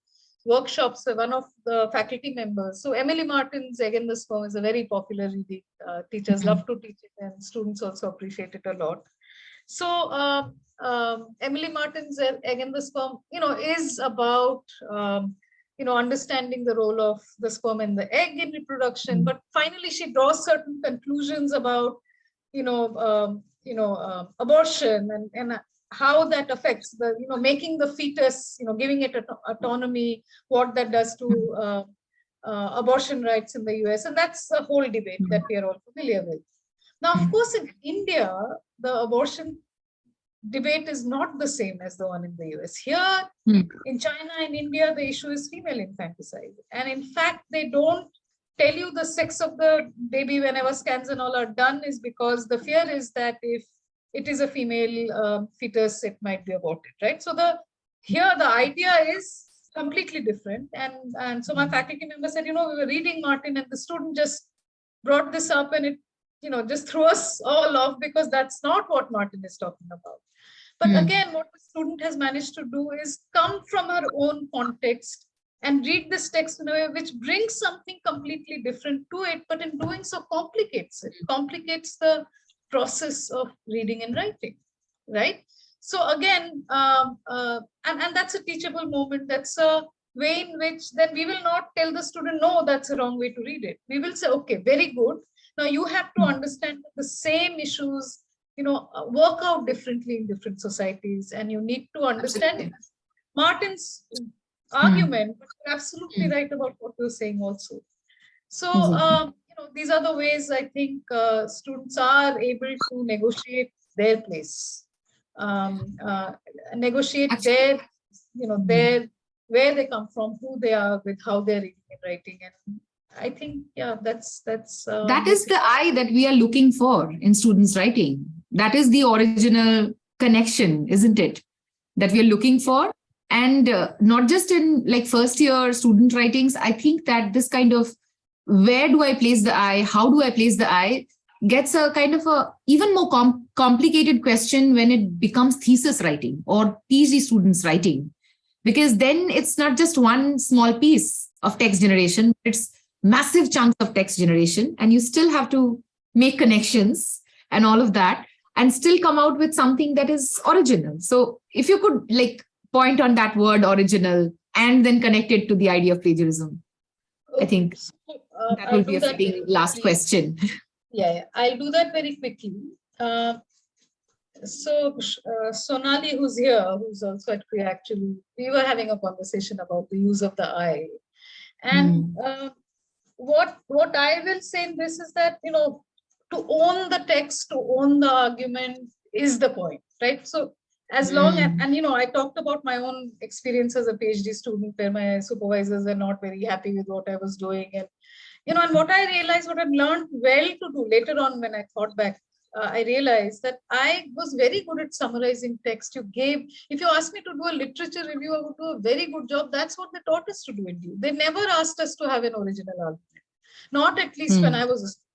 workshops, one of the faculty members. So Emily Martin's Egg in the Sperm is a very popular reading. Teachers love to teach it, and students also appreciate it a lot. So Emily Martin's Egg in the Sperm, is about understanding the role of the sperm and the egg in reproduction. But finally, she draws certain conclusions about abortion and how that affects the making the fetus, giving it autonomy, what that does to abortion rights in the US. And that's a whole debate that we are all familiar with. Now, of course, in India, the abortion debate is not the same as the one in the US. Here in China and India, the issue is female infanticide. And in fact, they don't tell you the sex of the baby whenever scans and all are done, is because the fear is that if it is a female fetus, it might be aborted, right? So here the idea is completely different. And so my faculty member said, we were reading Martin, and the student just brought this up, and it just threw us all off, because that's not what Martin is talking about. But again, what the student has managed to do is come from her own context and read this text in a way which brings something completely different to it, but in doing so complicates it, complicates the process of reading and writing, right? So again, and that's a teachable moment. That's a way in which then we will not tell the student, no, that's a wrong way to read it. We will say, okay, very good. Now you have to understand that the same issues, work out differently in different societies, and you need to understand Martin's argument, but you're absolutely right about what you're saying also. So, these are the ways I think students are able to negotiate their place negotiate Actually, their, where they come from, who they are, with how they're reading and writing. And I think, yeah, that's that is basically. the I that we are looking for in students writing. That is the original connection, isn't it? That we are looking for. And not just in like first year student writings, I think that this kind of where do I place the I, how do I place the I, gets a kind of a even more complicated question when it becomes thesis writing or PhD students writing, because then it's not just one small piece of text generation, it's massive chunks of text generation, and you still have to make connections and all of that and still come out with something that is original. So if you could like point on that word original and then connect it to the idea of plagiarism, I think So, that I'll will be do a that very fitting last quickly. question. Yeah, I'll do that very quickly. So Sonali, who's here, who's also at Kriya, actually, we were having a conversation about the use of the I. And what I will say in this is that, to own the text, to own the argument is the point, right? So as long as, and I talked about my own experience as a PhD student where my supervisors were not very happy with what I was doing. And, and what I realized, what I've learned well to do later on when I thought back, I realized that I was very good at summarizing text. If you asked me to do a literature review, I would do a very good job. That's what they taught us to do in DU. They never asked us to have an original argument, not at least when I was a student.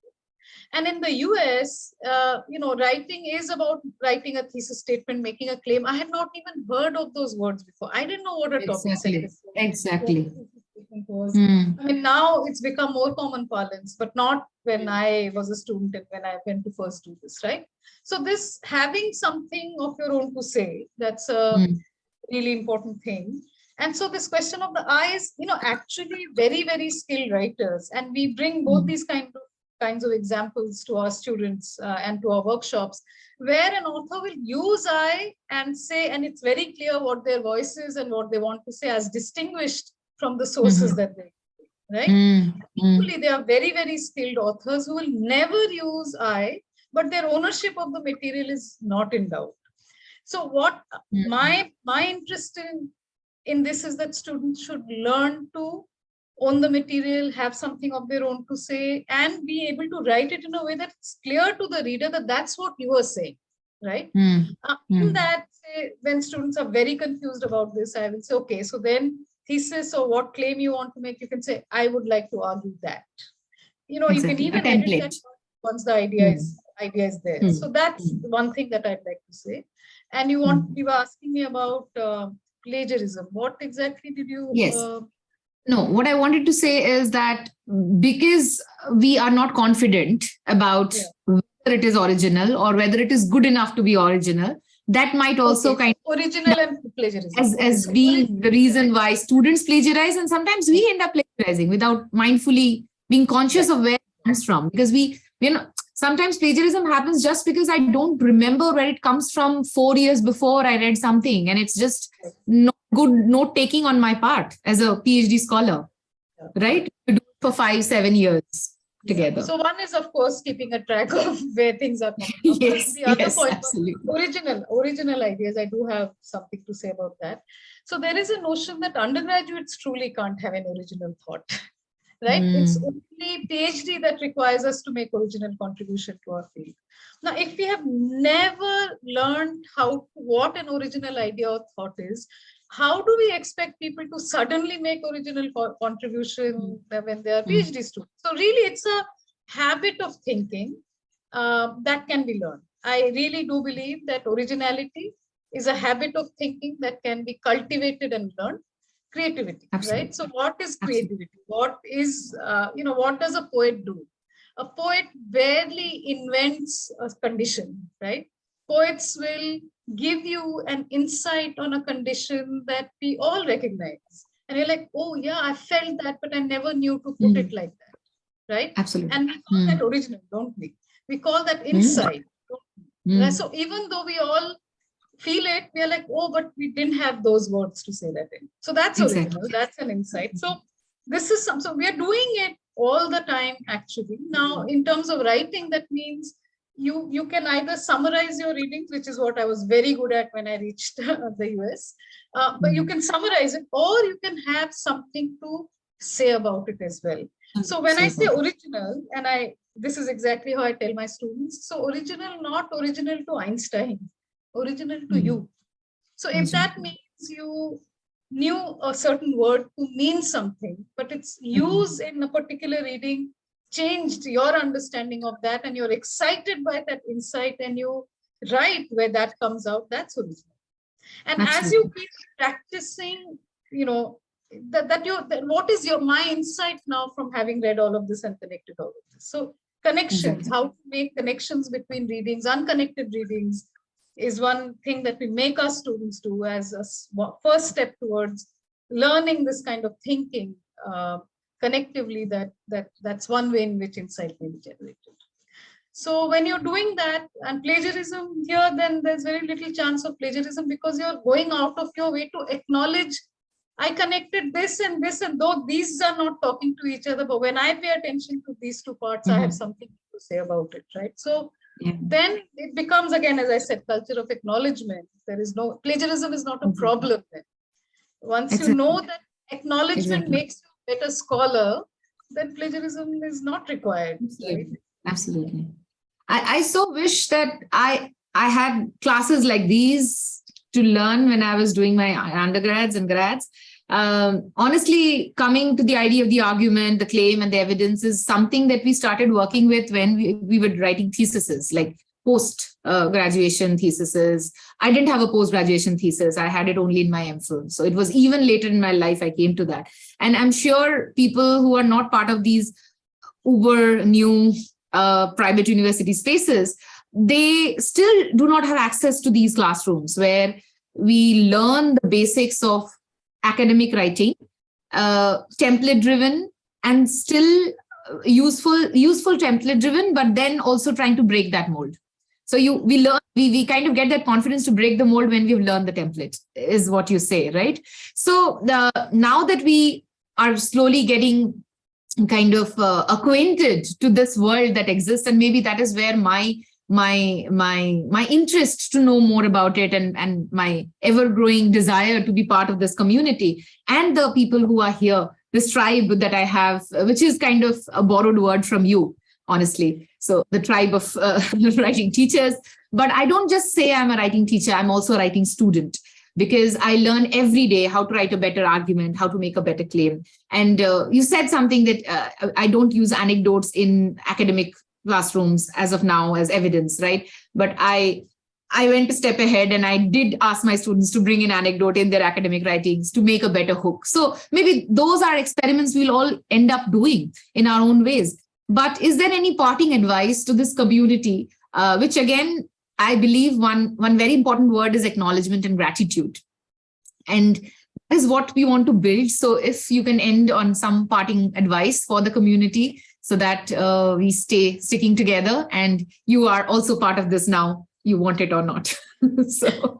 And in the US, writing is about writing a thesis statement, making a claim. I had not even heard of those words before. I didn't know what a topic sentence was. Exactly. Was. I mean, now it's become more common parlance, but not when I was a student and when I went to first do this, right? So this having something of your own to say, that's a really important thing. And so this question of the I is, actually very, very skilled writers. And we bring both these kinds of examples to our students and to our workshops, where an author will use I and say, and it's very clear what their voice is and what they want to say as distinguished from the sources that they, right? Equally, they are very, very skilled authors who will never use I, but their ownership of the material is not in doubt. So what my interest in this is that students should learn to own the material, have something of their own to say, and be able to write it in a way that's clear to the reader that that's what you are saying, right? In that, say, when students are very confused about this, I will say, okay, so then thesis or what claim you want to make, you can say, I would like to argue that. You can even edit that once the idea is there. So that's one thing that I'd like to say. And you were asking me about plagiarism. What exactly did you? Yes. No, what I wanted to say is that because we are not confident about whether it is original or whether it is good enough to be original, that might also kind of original and plagiarism as being the reason why students plagiarize, and sometimes we end up plagiarizing without mindfully being conscious of where it comes from, because we sometimes plagiarism happens just because I don't remember where it comes from 4 years before I read something, and it's just not good note taking on my part as a PhD scholar, right? To do it for 5-7 years together. So one is, of course, keeping a track of where things are coming from. Yes, the other point, absolutely. original ideas, I do have something to say about that. So there is a notion that undergraduates truly can't have an original thought, right? It's only PhD that requires us to make original contribution to our field. Now, if we have never learned what an original idea or thought is, how do we expect people to suddenly make original contribution when they are PhD students? So really, it's a habit of thinking that can be learned. I really do believe that originality is a habit of thinking that can be cultivated and learned. Creativity, right? So what is creativity? What is, what does a poet do? A poet barely invents a condition, right? Poets will give you an insight on a condition that we all recognize. And you're like, oh yeah, I felt that, but I never knew to put it like that, right? Absolutely. And we call that original, don't we? We call that insight. So even though we all feel it, we are like, oh, but we didn't have those words to say that in. So that's original, that's an insight. So this is so we are doing it all the time, actually. Now, in terms of writing, that means you can either summarize your readings, which is what I was very good at when I reached the US, but you can summarize it, or you can have something to say about it as well. So when I say original, and this is exactly how I tell my students, so original, not original to Einstein, original to you. So if that means you knew a certain word to mean something, but its use in a particular reading changed your understanding of that, and you're excited by that insight, and you write where that comes out, that's original. And as you keep practicing, what is my insight now from having read all of this and connected all of this. So connections, how to make connections between readings, unconnected readings, is one thing that we make our students do as a first step towards learning this kind of thinking connectively. That's one way in which insight may be generated. So when you're doing that, and plagiarism here, then there's very little chance of plagiarism, because you're going out of your way to acknowledge, I connected this and this, and though these are not talking to each other, but when I pay attention to these two parts, I have something to say about it, right? So then it becomes, again, as I said, culture of acknowledgement. There is no, plagiarism is not a problem then. Once you know that acknowledgement makes you a better scholar, then plagiarism is not required. Right? Absolutely. I so wish that I had classes like these to learn when I was doing my undergrads and grads. Honestly, coming to the idea of the argument, the claim, and the evidence is something that we started working with when we were writing theses, like post-graduation theses. I didn't have a post-graduation thesis. I had it only in my MPhil. So it was even later in my life I came to that. And I'm sure people who are not part of these uber new private university spaces, they still do not have access to these classrooms where we learn the basics of academic writing, template driven, and still useful template driven, but then also trying to break that mold. So we kind of get that confidence to break the mold when we've learned the template, is what you say, right? So now that we are slowly getting kind of acquainted to this world that exists, and maybe that is where my interest to know more about it, and my ever-growing desire to be part of this community, and the people who are here, this tribe that I have, which is kind of a borrowed word from you, honestly. So the tribe of writing teachers. But I don't just say I'm a writing teacher, I'm also a writing student, because I learn every day how to write a better argument, how to make a better claim. And you said something that I don't use anecdotes in academic classrooms as of now as evidence, right? But I went a step ahead, and I did ask my students to bring an anecdote in their academic writings to make a better hook. So maybe those are experiments we'll all end up doing in our own ways. But is there any parting advice to this community, which again, I believe one very important word is acknowledgement and gratitude. And that is what we want to build. So if you can end on some parting advice for the community, so that we stay sticking together, and you are also part of this now, you want it or not. So,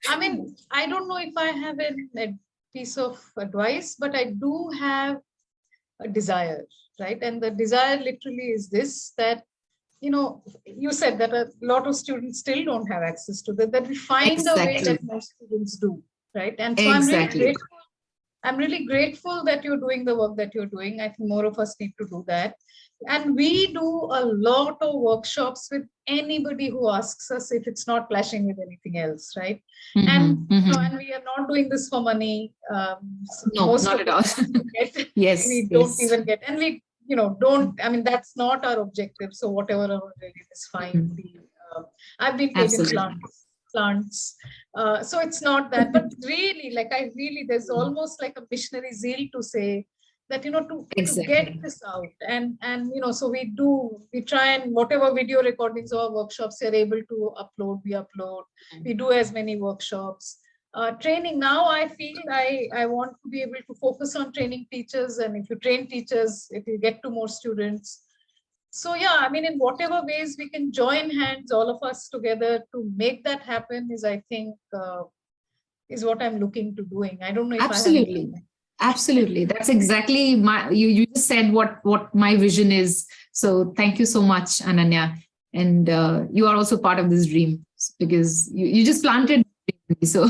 I mean, I don't know if I have a piece of advice, but I do have a desire, right? And the desire literally is this, that, you said that a lot of students still don't have access to that we find a way that most students do, right? And so I'm really grateful that you're doing the work that you're doing. I think more of us need to do that. And we do a lot of workshops with anybody who asks us, if it's not clashing with anything else, right? And we are not doing this for money. No, most not at all. Yes, we don't even get, and we don't, I mean, that's not our objective. So whatever our value is fine. I've been paid in plants. So it's not that, but really, there's almost like a missionary zeal to say that, to get this out. And so we try, and whatever video recordings or workshops you're able to upload, we upload. We do as many workshops. Training now, I feel I want to be able to focus on training teachers, and if you train teachers, if you get to more students. So yeah, I mean, in whatever ways we can join hands, all of us together, to make that happen is, I think, is what I'm looking to doing. I don't know if absolutely. Absolutely. That's exactly you just said what my vision is. So thank you so much, Ananya. And you are also part of this dream because you just planted. So,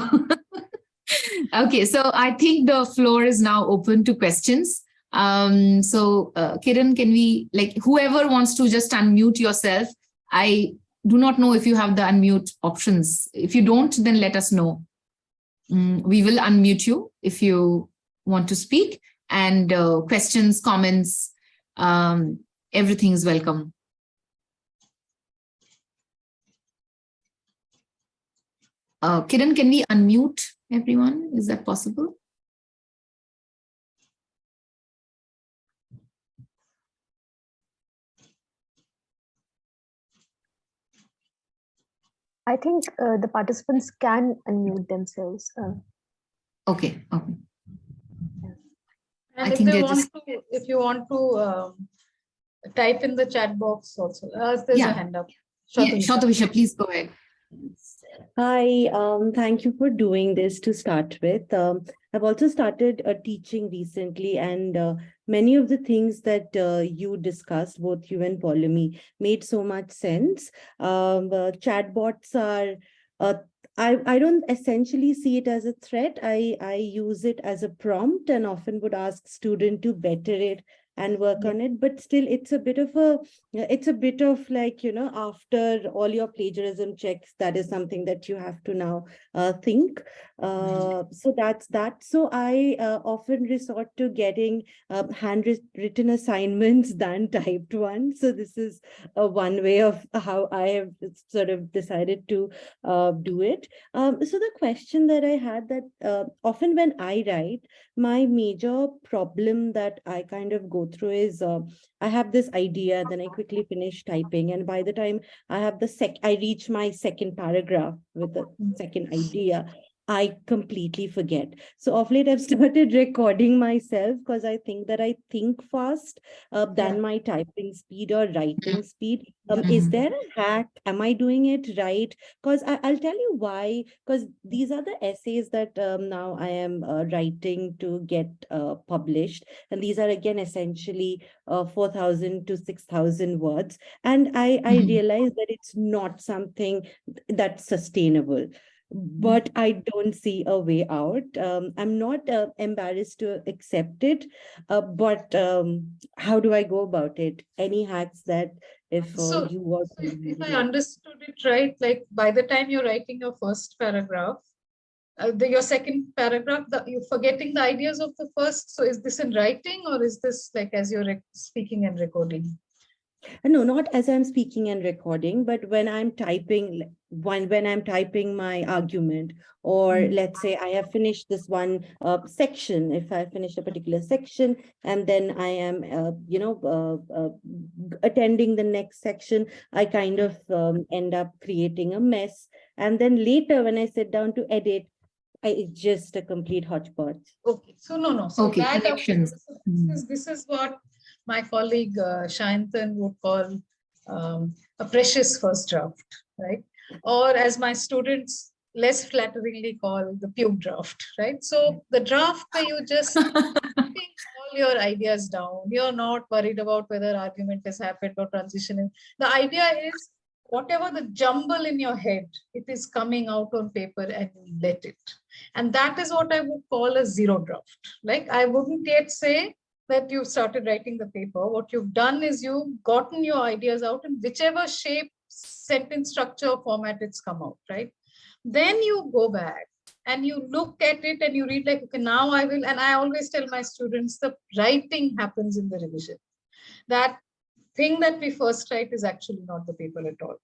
okay. So I think the floor is now open to questions. Kiran, can we, like, whoever wants to just unmute yourself? I do not know if you have the unmute options. If you don't, then let us know. We will unmute you if you want to speak, and questions, comments, everything is welcome. Kiran, can we unmute everyone? Is that possible? I think the participants can unmute themselves. Okay. And if you want to type in the chat box also. There's a hand up. Shatavisha, please go ahead. Hi, thank you for doing this to start with. I've also started teaching recently, and many of the things that you discussed, both you and Paulomi, made so much sense. Chatbots are, I don't essentially see it as a threat. I use it as a prompt and often would ask student to better it and work on it, but still it's a bit of like, after all your plagiarism checks, that is something that you have to now think. So that's that. So I often resort to getting handwritten assignments than typed ones. So this is one way of how I have sort of decided to do it. So the question that I had, that often when I write, my major problem that I kind of go through is I have this idea, then I quickly finish typing, and by the time I have I reach my second paragraph with the second idea, I completely forget. So of late, I've started recording myself because I think that I think fast than my typing speed or writing speed. Is there a hack? Am I doing it right? Because I'll tell you why. Because these are the essays that now I am writing to get published. And these are, again, essentially 4,000 to 6,000 words. And I realize that it's not something that's sustainable. But I don't see a way out. I'm not embarrassed to accept it, but how do I go about it? Any hacks that if you were... if I understood it right, like by the time you're writing your first paragraph, your second paragraph, you're forgetting the ideas of the first. So is this in writing, or is this like as you're speaking and recording? No, not as I'm speaking and recording, but when I'm typing, when I'm typing my argument, or let's say I have finished this one section, if I finished a particular section, and then I am, attending the next section, I kind of end up creating a mess. And then later when I sit down to edit, it's just a complete hodgepodge. Okay, so no. So okay, that connections. This is what my colleague Shayantan would call a precious first draft, right? Or as my students less flatteringly call, the puke draft, right? So the draft where you just putting all your ideas down, you're not worried about whether argument has happened or transition. The idea is whatever the jumble in your head, it is coming out on paper and you let it. And that is what I would call a zero draft. Like I wouldn't yet say that you've started writing the paper. What you've done is you've gotten your ideas out in whichever shape, sentence structure, format it's come out, right? Then you go back and you look at it and you read like, okay, now I will, and I always tell my students the writing happens in the revision. That thing that we first write is actually not the paper at all.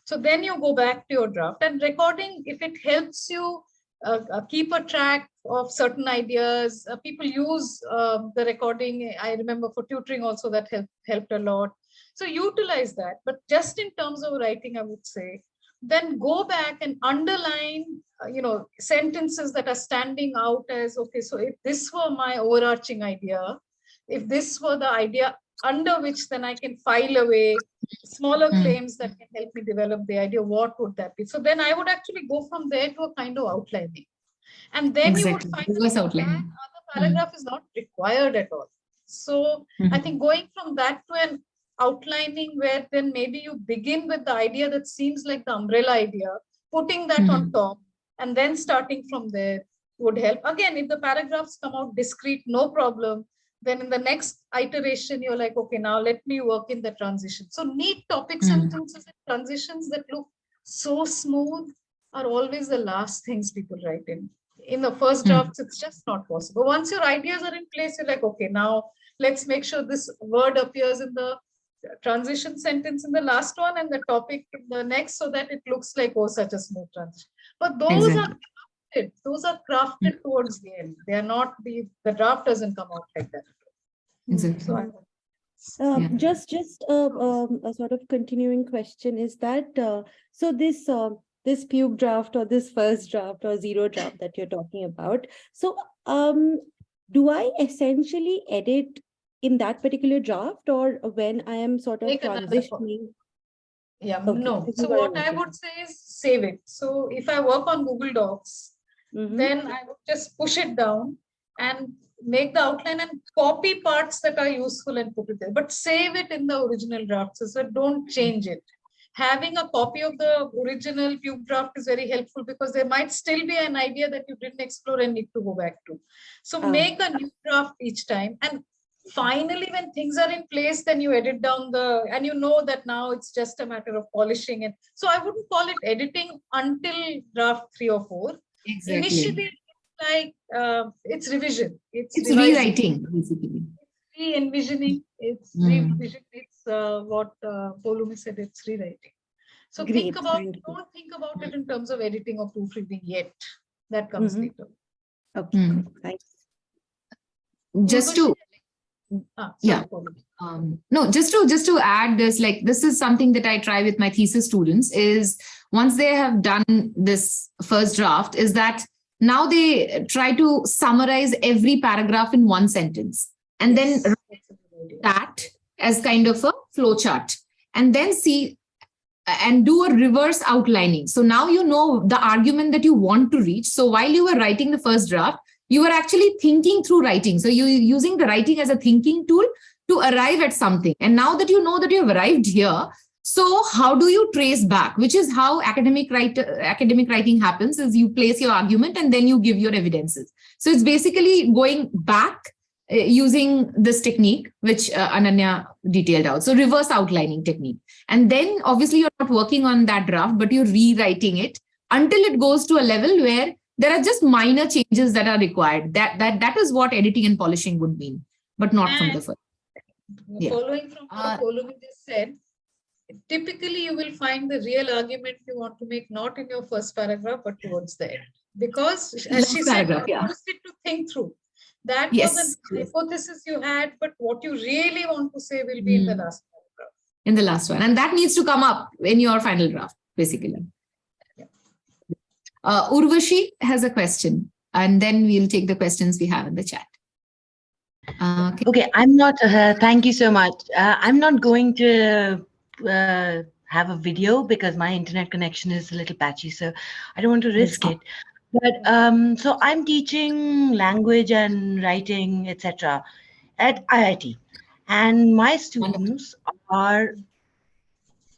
So then you go back to your draft, and recording, if it helps you keep a track of certain ideas, people use the recording. I remember for tutoring also that helped a lot. So utilize that. But just in terms of writing, I would say, then go back and underline, sentences that are standing out as, okay, so if this were my overarching idea, if this were the idea under which then I can file away smaller claims that can help me develop the idea, what would that be? So then I would actually go from there to a kind of outlining. And then you would find that other paragraph is not required at all. So I think going from that to an outlining where then maybe you begin with the idea that seems like the umbrella idea, putting that on top, and then starting from there would help. Again, if the paragraphs come out discrete, no problem. Then in the next iteration, you're like, okay, now let me work in the transition. So neat topic sentences and transitions that look so smooth are always the last things people write in. In the first drafts, it's just not possible. Once your ideas are in place, you're like, okay, now let's make sure this word appears in the transition sentence in the last one and the topic in the next, so that it looks like, oh, such a smooth transition. But those are crafted. Those are crafted towards the end. They are not the draft doesn't come out like that. Exactly. So Just a sort of continuing question is that so this pube draft or this first draft or zero draft that you're talking about, so do I essentially edit in that particular draft, or when I am sort of transitioning? Yeah, Okay. no. So what I would say is save it. So if I work on Google Docs, then I would just push it down and make the outline and copy parts that are useful and put it there. But save it in the original draft. So don't change it. Having a copy of the original pube draft is very helpful, because there might still be an idea that you didn't explore and need to go back to. So make a new draft each time. And finally, when things are in place, then you edit down and you know that now it's just a matter of polishing it. So I wouldn't call it editing until draft 3 or 4. Exactly. Initially, like it's revision. It's rewriting, basically. It's re-envisioning. It's revision. It's what Polumi said. It's rewriting. So don't think about it in terms of editing or proofreading yet. That comes later. Okay, thanks. Just to just to add this, like, this is something that I try with my thesis students, is once they have done this first draft, is that now they try to summarize every paragraph in one sentence, and then write that as kind of a flow chart, and then see and do a reverse outlining. So now you know the argument that you want to reach. So while you were writing the first draft, you were actually thinking through writing. So you're using the writing as a thinking tool to arrive at something. And now that you know that you have arrived here, so how do you trace back? Which is how academic writing happens, is you place your argument and then you give your evidences. So it's basically going back using this technique, which Ananya detailed out. So reverse outlining technique. And then obviously you're not working on that draft, but you're rewriting it until it goes to a level where there are just minor changes that are required. That is what editing and polishing would mean, but not from the first. Following from what Polumi just said, typically you will find the real argument you want to make not in your first paragraph, but towards the end. Because as she said, you used it to think through. That was a hypothesis you had, but what you really want to say will be in the last paragraph. In the last one. And that needs to come up in your final draft, basically. Urvashi has a question, and then we'll take the questions we have in the chat. Okay, I'm not, thank you so much. I'm not going to have a video because my internet connection is a little patchy, so I don't want to risk it. But so I'm teaching language and writing, etc. at IIT, and my students are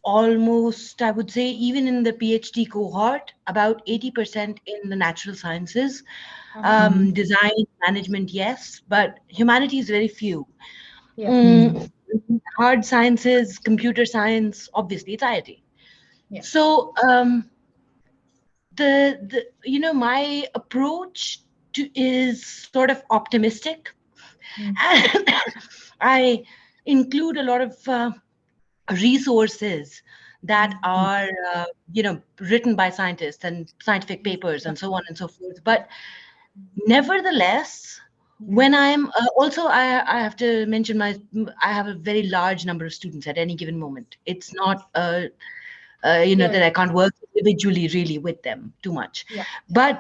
almost, I would say, even in the PhD cohort, about 80% in the natural sciences. Design, management, yes, but humanities, very few. Hard sciences, computer science, obviously it's IIT. So my approach is sort of optimistic. I include a lot of resources that are written by scientists and scientific papers and so on and so forth. But nevertheless, when I'm also, I have to mention I have a very large number of students at any given moment. It's not that I can't work individually really with them too much. But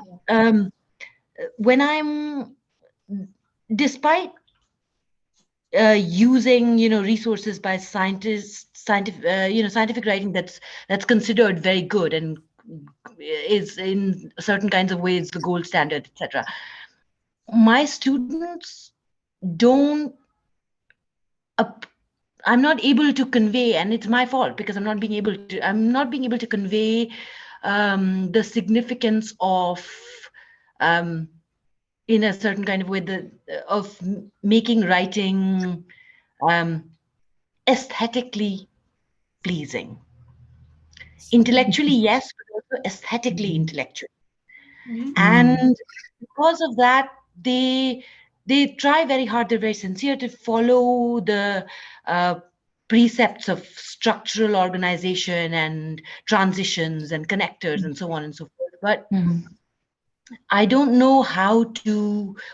when I'm, despite using resources by scientists, scientific writing that's considered very good and is in certain kinds of ways the gold standard, etc. My students don't I'm not able to convey, and it's my fault because I'm not being able to convey the significance of in a certain kind of way of making writing aesthetically pleasing. Intellectually, yes, but also aesthetically intellectual. And because of that, they try very hard. They're very sincere to follow the precepts of structural organization and transitions and connectors and so on and so forth. But I don't know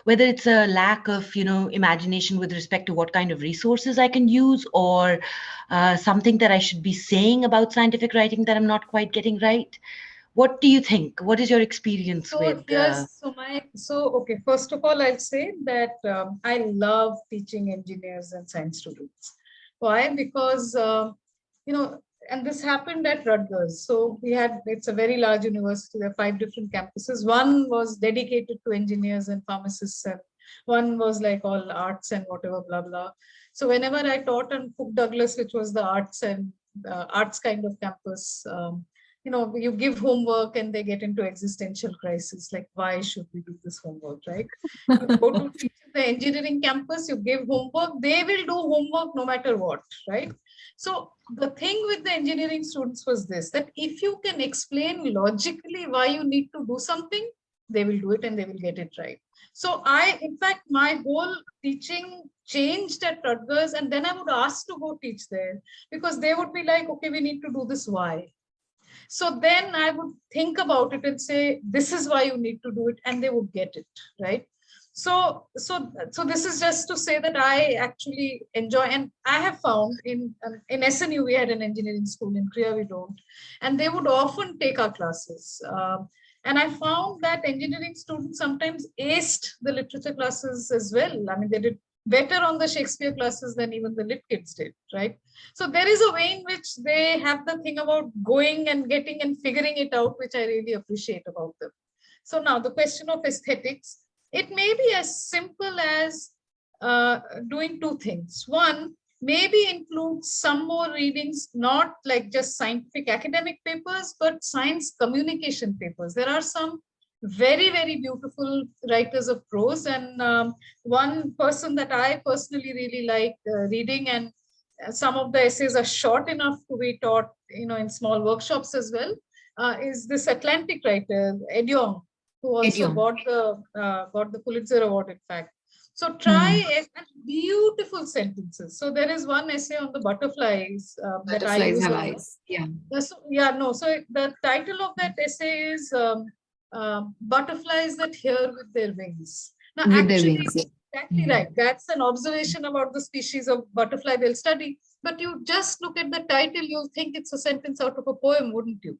whether it's a lack of, imagination with respect to what kind of resources I can use, or something that I should be saying about scientific writing that I'm not quite getting right. What do you think? What is your experience with? Yes, okay. First of all, I'll say that I love teaching engineers and science students. Why? Because and this happened at Rutgers. So it's a very large university. There are 5 different campuses. One was dedicated to engineers and pharmacists, and one was like all arts and whatever, blah, blah. So whenever I taught on Cook Douglas, which was the arts and arts kind of campus, you give homework and they get into existential crisis. Like, why should we do this homework, right? You go to teach the engineering campus, you give homework, they will do homework no matter what, right? So the thing with the engineering students was this, that if you can explain logically why you need to do something, they will do it and they will get it right. So in fact, my whole teaching changed at Rutgers, and then I would ask to go teach there because they would be like, okay, we need to do this, why? So then I would think about it and say, this is why you need to do it, and they would get it, right? So this is just to say that I actually enjoy, and I have found in SNU, we had an engineering school, in Kriya we don't, and they would often take our classes. And I found that engineering students sometimes aced the literature classes as well. I mean, they did better on the Shakespeare classes than even the lit kids did, right? So there is a way in which they have the thing about going and getting and figuring it out, which I really appreciate about them. So now the question of aesthetics, it may be as simple as doing 2 things. One, maybe include some more readings, not like just scientific academic papers, but science communication papers. There are some very, very beautiful writers of prose, and one person that I personally really like reading, and some of the essays are short enough to be taught, in small workshops as well, is this Atlantic writer, Ed Yong, who also got the Pulitzer Award, in fact. So try beautiful sentences. So there is one essay on the butterflies that I use. Eyes. Yeah. So the title of that essay is Butterflies That Hear With Their Wings. Now, With actually, their wings, yeah. Exactly right. That's an observation about the species of butterfly they'll study. But you just look at the title, you'll think it's a sentence out of a poem, wouldn't you?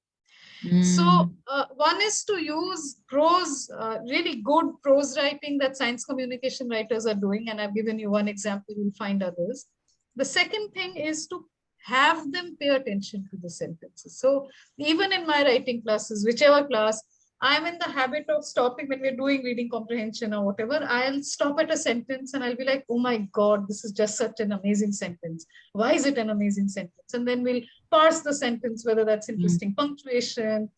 So one is to use prose, really good prose writing that science communication writers are doing. And I've given you one example, you'll find others. The second thing is to have them pay attention to the sentences. So even in my writing classes, whichever class, I'm in the habit of stopping when we're doing reading comprehension or whatever. I'll stop at a sentence and I'll be like, oh my God, this is just such an amazing sentence. Why is it an amazing sentence? And then we'll parse the sentence, whether that's interesting punctuation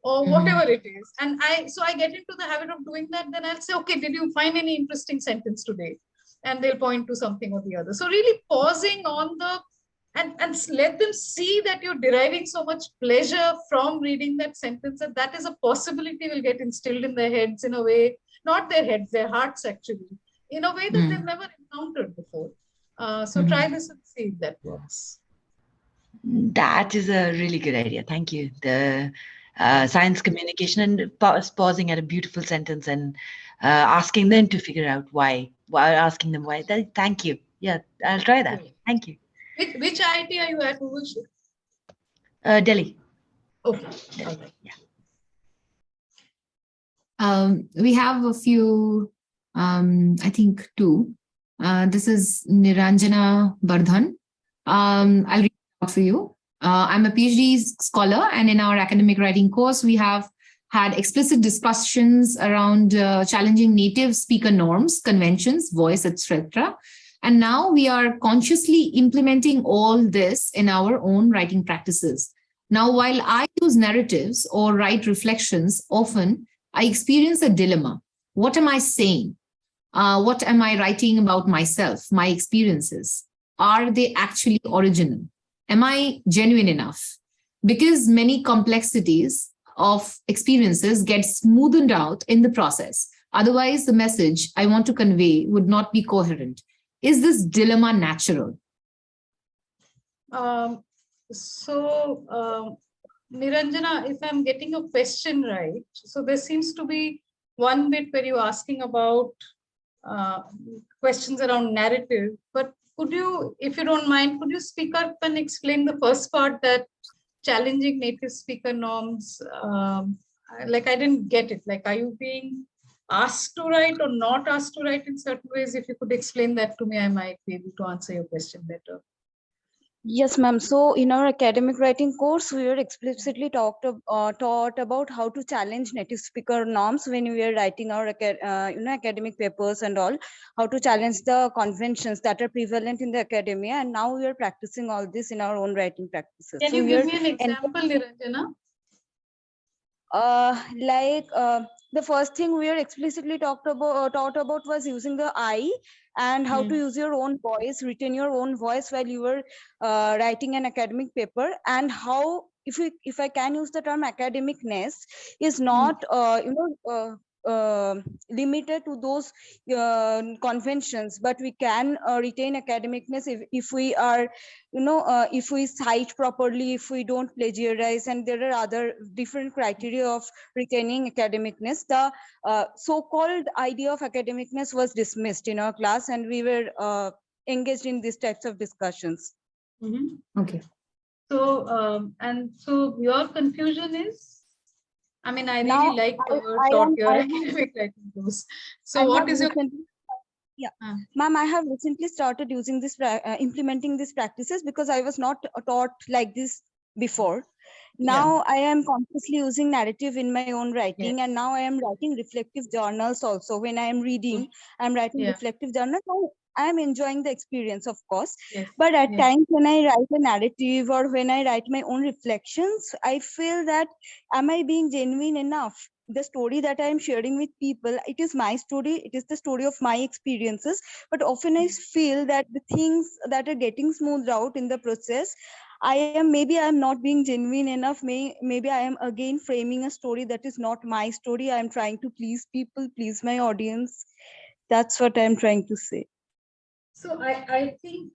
or whatever it is. And so I get into the habit of doing that. Then I'll say, okay, did you find any interesting sentence today? And they'll point to something or the other. So really pausing on the and let them see that you're deriving so much pleasure from reading that sentence, and that is a possibility will get instilled in their heads in a way, not their heads, their hearts actually, in a way that they've never encountered before. So try this and see if that works. That is a really good idea. Thank you. The science communication and pausing at a beautiful sentence and asking them to figure out why, asking them why. Thank you. Yeah, I'll try that. Thank you. Which IIT are you at, Urvashi? Delhi. Okay. Delhi. All right. Yeah. We have a few, I think 2. This is Niranjana Bardhan. I'll read it out for you. I'm a PhD scholar, and in our academic writing course, we have had explicit discussions around challenging native speaker norms, conventions, voice, etc., And now we are consciously implementing all this in our own writing practices. Now, while I use narratives or write reflections, often I experience a dilemma. What am I saying? What am I writing about myself, my experiences? Are they actually original? Am I genuine enough? Because many complexities of experiences get smoothened out in the process. Otherwise, the message I want to convey would not be coherent. Is this dilemma natural? Niranjana, if I'm getting your question right, so there seems to be one bit where you're asking about questions around narrative, but could you, if you don't mind, could you speak up and explain the first part, that challenging native speaker norms? Like, I didn't get it. Like, are you being asked to write or not asked to write in certain ways? If you could explain that to me, I might be able to answer your question better. Yes, ma'am. So in our academic writing course, we were explicitly taught about how to challenge native speaker norms when we are writing our academic papers and all, how to challenge the conventions that are prevalent in the academia. And now we are practicing all this in our own writing practices. Can you give me an example, Niranjana? The first thing we are explicitly taught about was using the I, and how to use your own voice, retain your own voice while you were writing an academic paper, and how, if I can use the term academicness, is not limited to those conventions, but we can retain academicness if we are, if we cite properly, if we don't plagiarize, and there are other different criteria of retaining academicness. The so-called idea of academicness was dismissed in our class, and we were engaged in these types of discussions. Okay. So, and so your confusion is? I mean, I really like your academic writing goes. So what is your... Yeah, ma'am, I have recently started using this, implementing these practices, because I was not taught like this before. Now I am consciously using narrative in my own writing, and now I am writing reflective journals also. When I am reading, I'm writing reflective journals. I am enjoying the experience, of course. But at times when I write a narrative or when I write my own reflections, I feel that, am I being genuine enough? The story that I am sharing with people, it is my story, it is the story of my experiences. But often I feel that the things that are getting smoothed out in the process, maybe I am not being genuine enough. Maybe I am again framing a story that is not my story. I am trying to please people, please my audience. That's what I'm trying to say. So I think,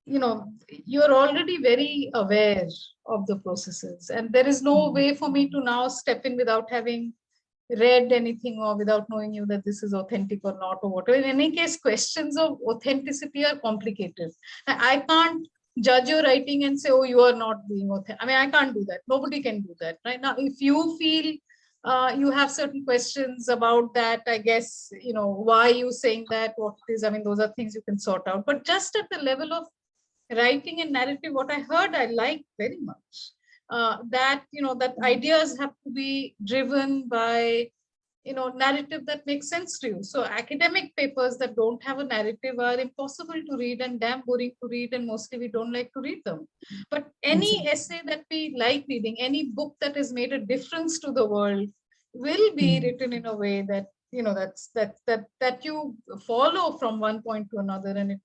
you're already very aware of the processes, and there is no way for me to now step in without having read anything or without knowing you that this is authentic or not, or whatever. In any case, questions of authenticity are complicated. I can't judge your writing and say, oh, you are not being authentic. I mean, I can't do that. Nobody can do that. Right now, if you feel you have certain questions about that, I guess, why are you saying that, what it is, I mean, those are things you can sort out. But just at the level of writing and narrative, what I heard, I liked very much. That, that ideas have to be driven by, narrative that makes sense to you. So academic papers that don't have a narrative are impossible to read and damn boring to read, and mostly we don't like to read them. But any essay that we like reading, any book that has made a difference to the world, will be written in a way that, that you follow from one point to another, and it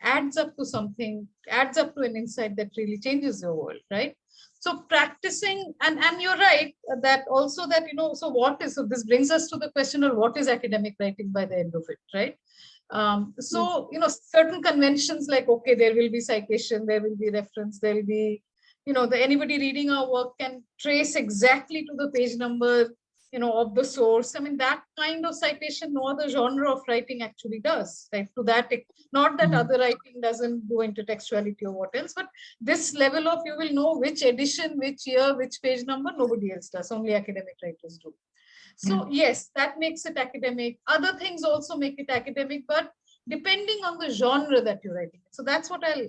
adds up to something, adds up to an insight that really changes your world, right? So practicing, and you're right that also that, so what is, so this brings us to the question of what is academic writing by the end of it, right? So, certain conventions like, okay, there will be citation, there will be reference, there will be, anybody reading our work can trace exactly to the page number, of the source. I mean, that kind of citation, no other genre of writing actually does, right? To that, not that other writing doesn't do intertextuality or what else, but this level of, you will know which edition, which year, which page number, nobody else does, only academic writers do. So yes, that makes it academic. Other things also make it academic, but depending on the genre that you're writing. So that's what I'll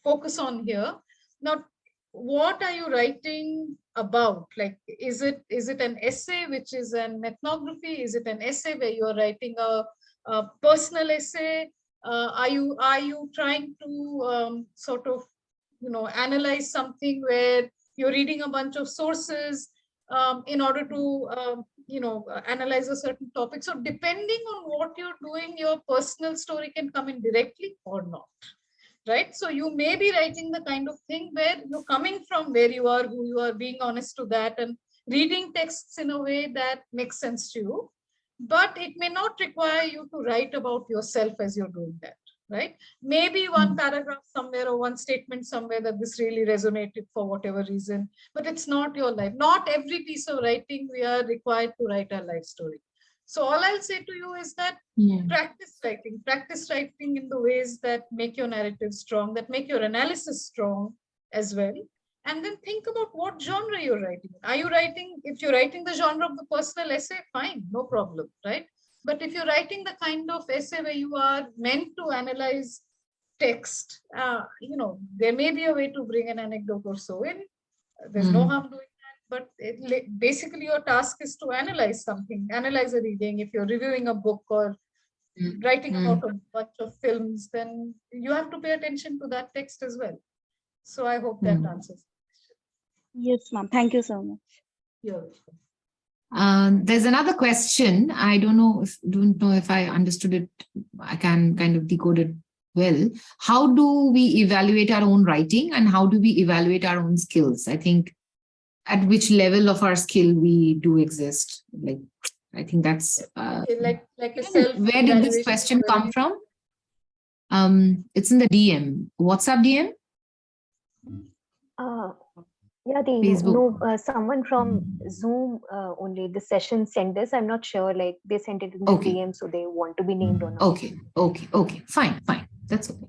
focus on here. Now, what are you writing about? Like, is it an essay which is an ethnography? Is it an essay where you're writing a personal essay? Are you trying to sort of, analyze something where you're reading a bunch of sources in order to, analyze a certain topic? So depending on what you're doing, your personal story can come in directly or not. Right? So you may be writing the kind of thing where you're coming from where you are, who you are, being honest to that, and reading texts in a way that makes sense to you. But it may not require you to write about yourself as you're doing that. Right? Maybe one paragraph somewhere or one statement somewhere that this really resonated for whatever reason, but it's not your life. Not every piece of writing we are required to write our life story. So all I'll say to you is that practice writing in the ways that make your narrative strong, that make your analysis strong as well. And then think about what genre you're writing. Are you writing, if you're writing the genre of the personal essay, fine, no problem, right? But if you're writing the kind of essay where you are meant to analyze text, there may be a way to bring an anecdote or so in. There's no harm doing that. But basically your task is to analyze something, analyze a reading. If you're reviewing a book or writing about a bunch of films, then you have to pay attention to that text as well. So I hope that answers. Yes, ma'am. Thank you so much. You're welcome. There's another question. I don't know if I understood it. I can kind of decode it well. How do we evaluate our own writing, and how do we evaluate our own skills? I think at which level of our skill we do exist. Like, I think that's like a self. Where did this question come from? It's in the DM, WhatsApp DM. Yeah, Facebook. Someone from Zoom only. The session sent this. I'm not sure. Like they sent it in the DM, so they want to be named or not. Okay. Fine. That's okay.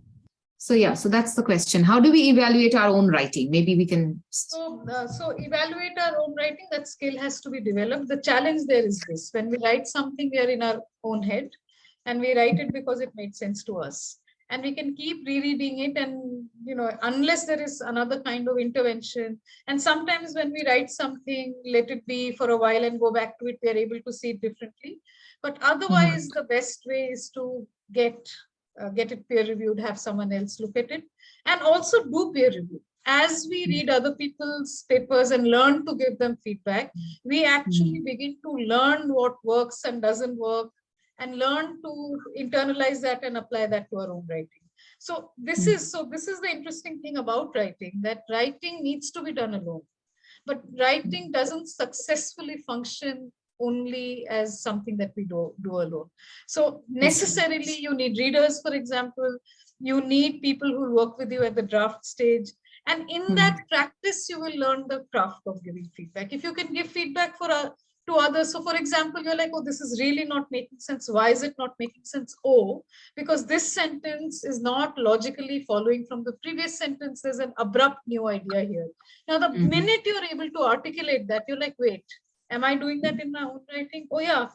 So yeah, so that's the question. How do we evaluate our own writing? Maybe we can. So evaluate our own writing. That skill has to be developed. The challenge there is this: when we write something, we are in our own head, and we write it because it made sense to us. And we can keep rereading it, and unless there is another kind of intervention. And sometimes when we write something, let it be for a while and go back to it, we are able to see it differently. But otherwise, the best way is to get it peer reviewed, have someone else look at it, and also do peer review. As we read other people's papers and learn to give them feedback, we actually begin to learn what works and doesn't work, and learn to internalize that and apply that to our own writing. So this is the interesting thing about writing, that writing needs to be done alone. But writing doesn't successfully function only as something that we do alone. So necessarily you need readers, for example. You need people who work with you at the draft stage. And in that practice, you will learn the craft of giving feedback. If you can give feedback to others. So for example, you're like, oh, this is really not making sense. Why is it not making sense? Oh, because this sentence is not logically following from the previous sentence. There's an abrupt new idea here. Now, the minute you're able to articulate that, you're like, wait, am I doing that in my own writing? Oh yeah,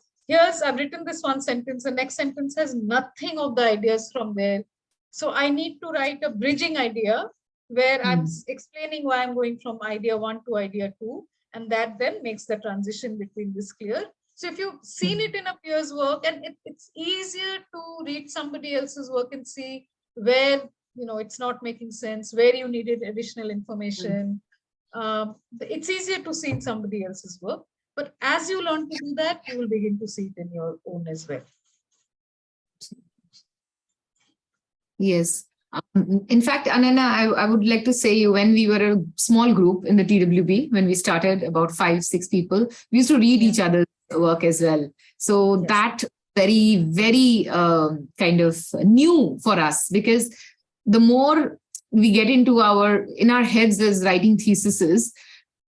I've written this one sentence. The next sentence has nothing of the ideas from there. So I need to write a bridging idea where I'm explaining why I'm going from idea 1 to idea 2. And that then makes the transition between this clear. So if you've seen it in a peer's work, and it's easier to read somebody else's work and see where it's not making sense, where you needed additional information. It's easier to see in somebody else's work. But as you learn to do that, you will begin to see it in your own as well. Yes. In fact, Ananya, I would like to say, when we were a small group in the TWB, when we started, about 5-6 people, we used to read each other's work as well. So that very, very kind of new for us, because the more we get into in our heads as writing theses,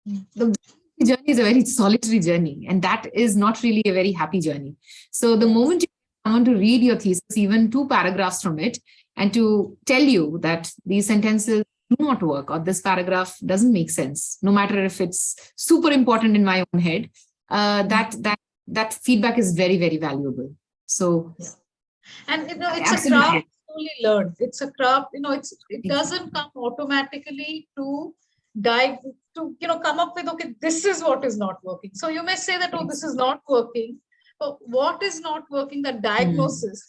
the journey is a very solitary journey, and that is not really a very happy journey. So the moment you want to read your thesis, even 2 paragraphs from it, and to tell you that these sentences do not work, or this paragraph doesn't make sense, no matter if it's super important in my own head, that feedback is very, very valuable. So, and it's a craft slowly learned. It's a craft. It doesn't come automatically to dive to come up with, okay, this is what is not working. So you may say that, oh, this is not working. But what is not working, the diagnosis,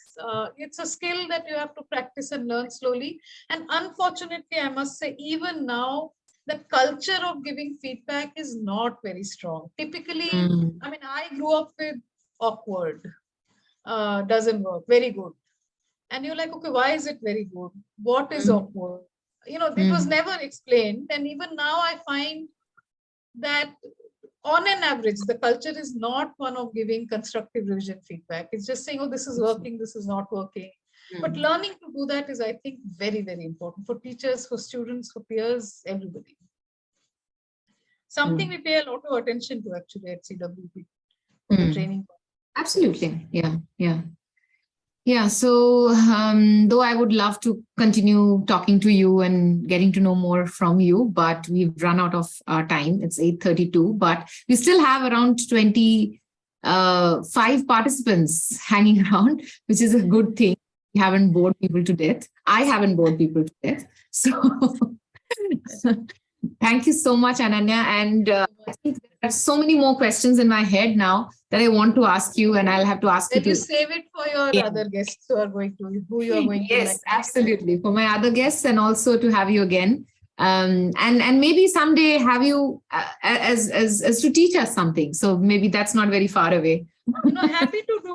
it's a skill that you have to practice and learn slowly. And unfortunately, I must say, even now, the culture of giving feedback is not very strong. Typically, I mean, I grew up with awkward, doesn't work, very good. And you're like, okay, why is it very good? What is awkward? You know, it was never explained. And even now I find that on an average, the culture is not one of giving constructive revision feedback. It's just saying, oh, this is working, this is not working. But learning to do that is, I think, very, very important for teachers, for students, for peers, everybody. Something we pay a lot of attention to actually at CWP, the training. Absolutely. Yeah. Yeah. Yeah. So though I would love to continue talking to you and getting to know more from you, but we've run out of our time. It's 8:32, but we still have around 25 participants hanging around, which is a good thing. We haven't bored people to death. I haven't bored people to death. So thank you so much, Ananya. And I think there are so many more questions in my head now that I want to ask you, and I'll have to ask Then you you to save it for your other guests who are going to, who you are going to. Yes, absolutely. For my other guests, and also to have you again. And maybe someday have you as to teach us something. So maybe that's not very far away. Happy to do,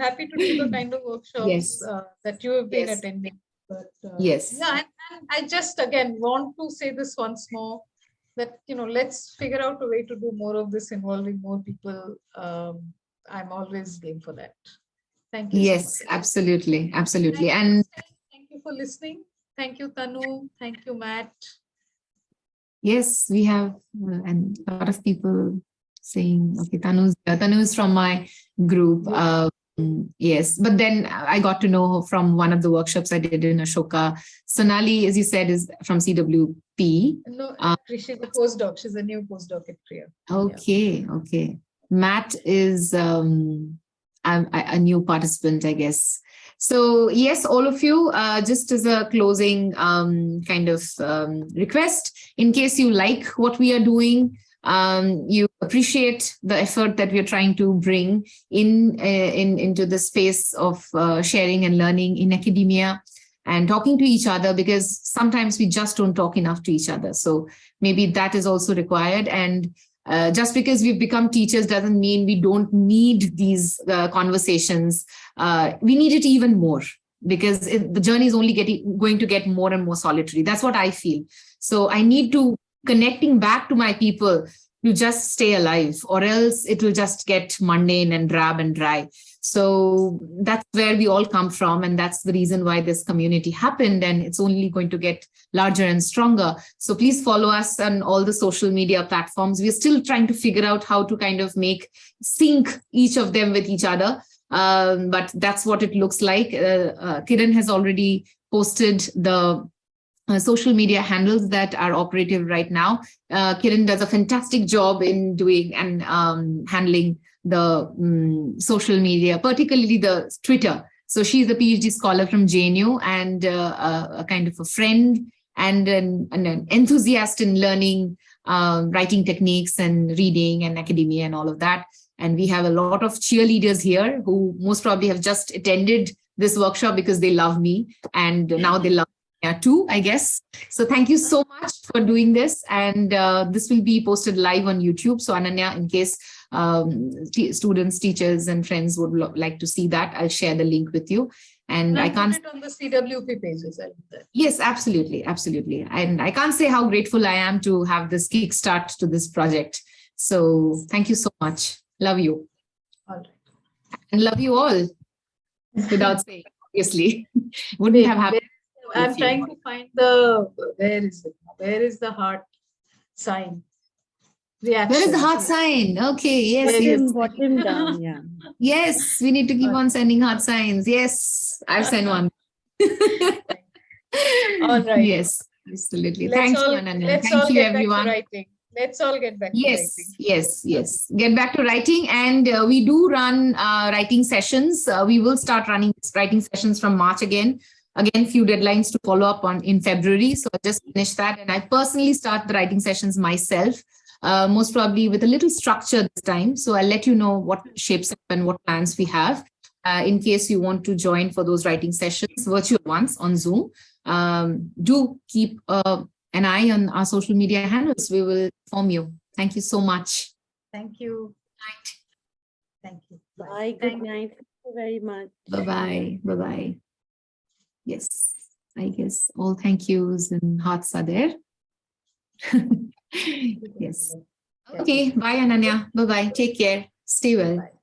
happy to do the kind of workshops that you have been attending. But yes. Yeah, and I just again want to say this once more, that let's figure out a way to do more of this involving more people. I'm always game for that. Thank you. Yes, so much. Absolutely. Absolutely. Thank you for listening. Thank you, Tanu. Thank you, Matt. Yes, we have and a lot of people saying, okay, Tanu is from my group. Yes, but then I got to know from one of the workshops I did in Ashoka. Sonali, as you said, is from CWP. No, she's a postdoc. She's a new postdoc at Priya. Okay, okay. Matt is a new participant, I guess. So yes, all of you, just as a closing kind of request, in case you like what we are doing, you appreciate the effort that we're trying to bring into the space of sharing and learning in academia and talking to each other, because sometimes we just don't talk enough to each other. So maybe that is also required. And just because we've become teachers doesn't mean we don't need these conversations. We need it even more, because the journey is only going to get more and more solitary. That's what I feel. So I need to connecting back to my people to just stay alive, or else it will just get mundane and drab and dry. So that's where we all come from. And that's the reason why this community happened. And it's only going to get larger and stronger. So please follow us on all the social media platforms. We're still trying to figure out how to kind of sync each of them with each other. But that's what it looks like. Kiran has already posted the social media handles that are operative right now. Kiran does a fantastic job in doing and handling the social media, particularly the Twitter. So she's a PhD scholar from JNU and a kind of a friend and an enthusiast in learning writing techniques and reading and academia and all of that. And we have a lot of cheerleaders here who most probably have just attended this workshop because they love me, and now they love too, I guess. So thank you so much for doing this. And this will be posted live on YouTube. So Ananya, in case students, teachers, and friends would like to see that, I'll share the link with you. And I can't put it on the CWP pages. Yes, absolutely. Absolutely. And I can't say how grateful I am to have this kickstart to this project. So thank you so much. Love you. All right. And love you all. Without saying, obviously. Wouldn't have happened. I'm trying to find where is the heart sign? Reaction. Where is the heart sign? Okay, yes. Bottom down, yeah. Yes, we need to keep on sending heart signs. Yes, I've sent one. All right. Yes, absolutely. Thank you, Ananya. Thank you, everyone. Let's all get back to writing. Yes. Get back to writing. And we do run writing sessions. We will start running writing sessions from March again. Again, few deadlines to follow up on in February. So I just finished that. And I personally start the writing sessions myself. most probably with a little structure this time. So I'll let you know what shapes up and what plans we have in case you want to join for those writing sessions, virtual ones on Zoom. Do keep an eye on our social media handles. We will inform you. Thank you so much. Thank you. Night. Thank you. Bye. Good night. Thank you very much. Bye-bye. Bye-bye. Yes, I guess all thank yous and hearts are there. Yes. Okay. Bye, Ananya. Bye-bye. Take care. Stay well. Bye.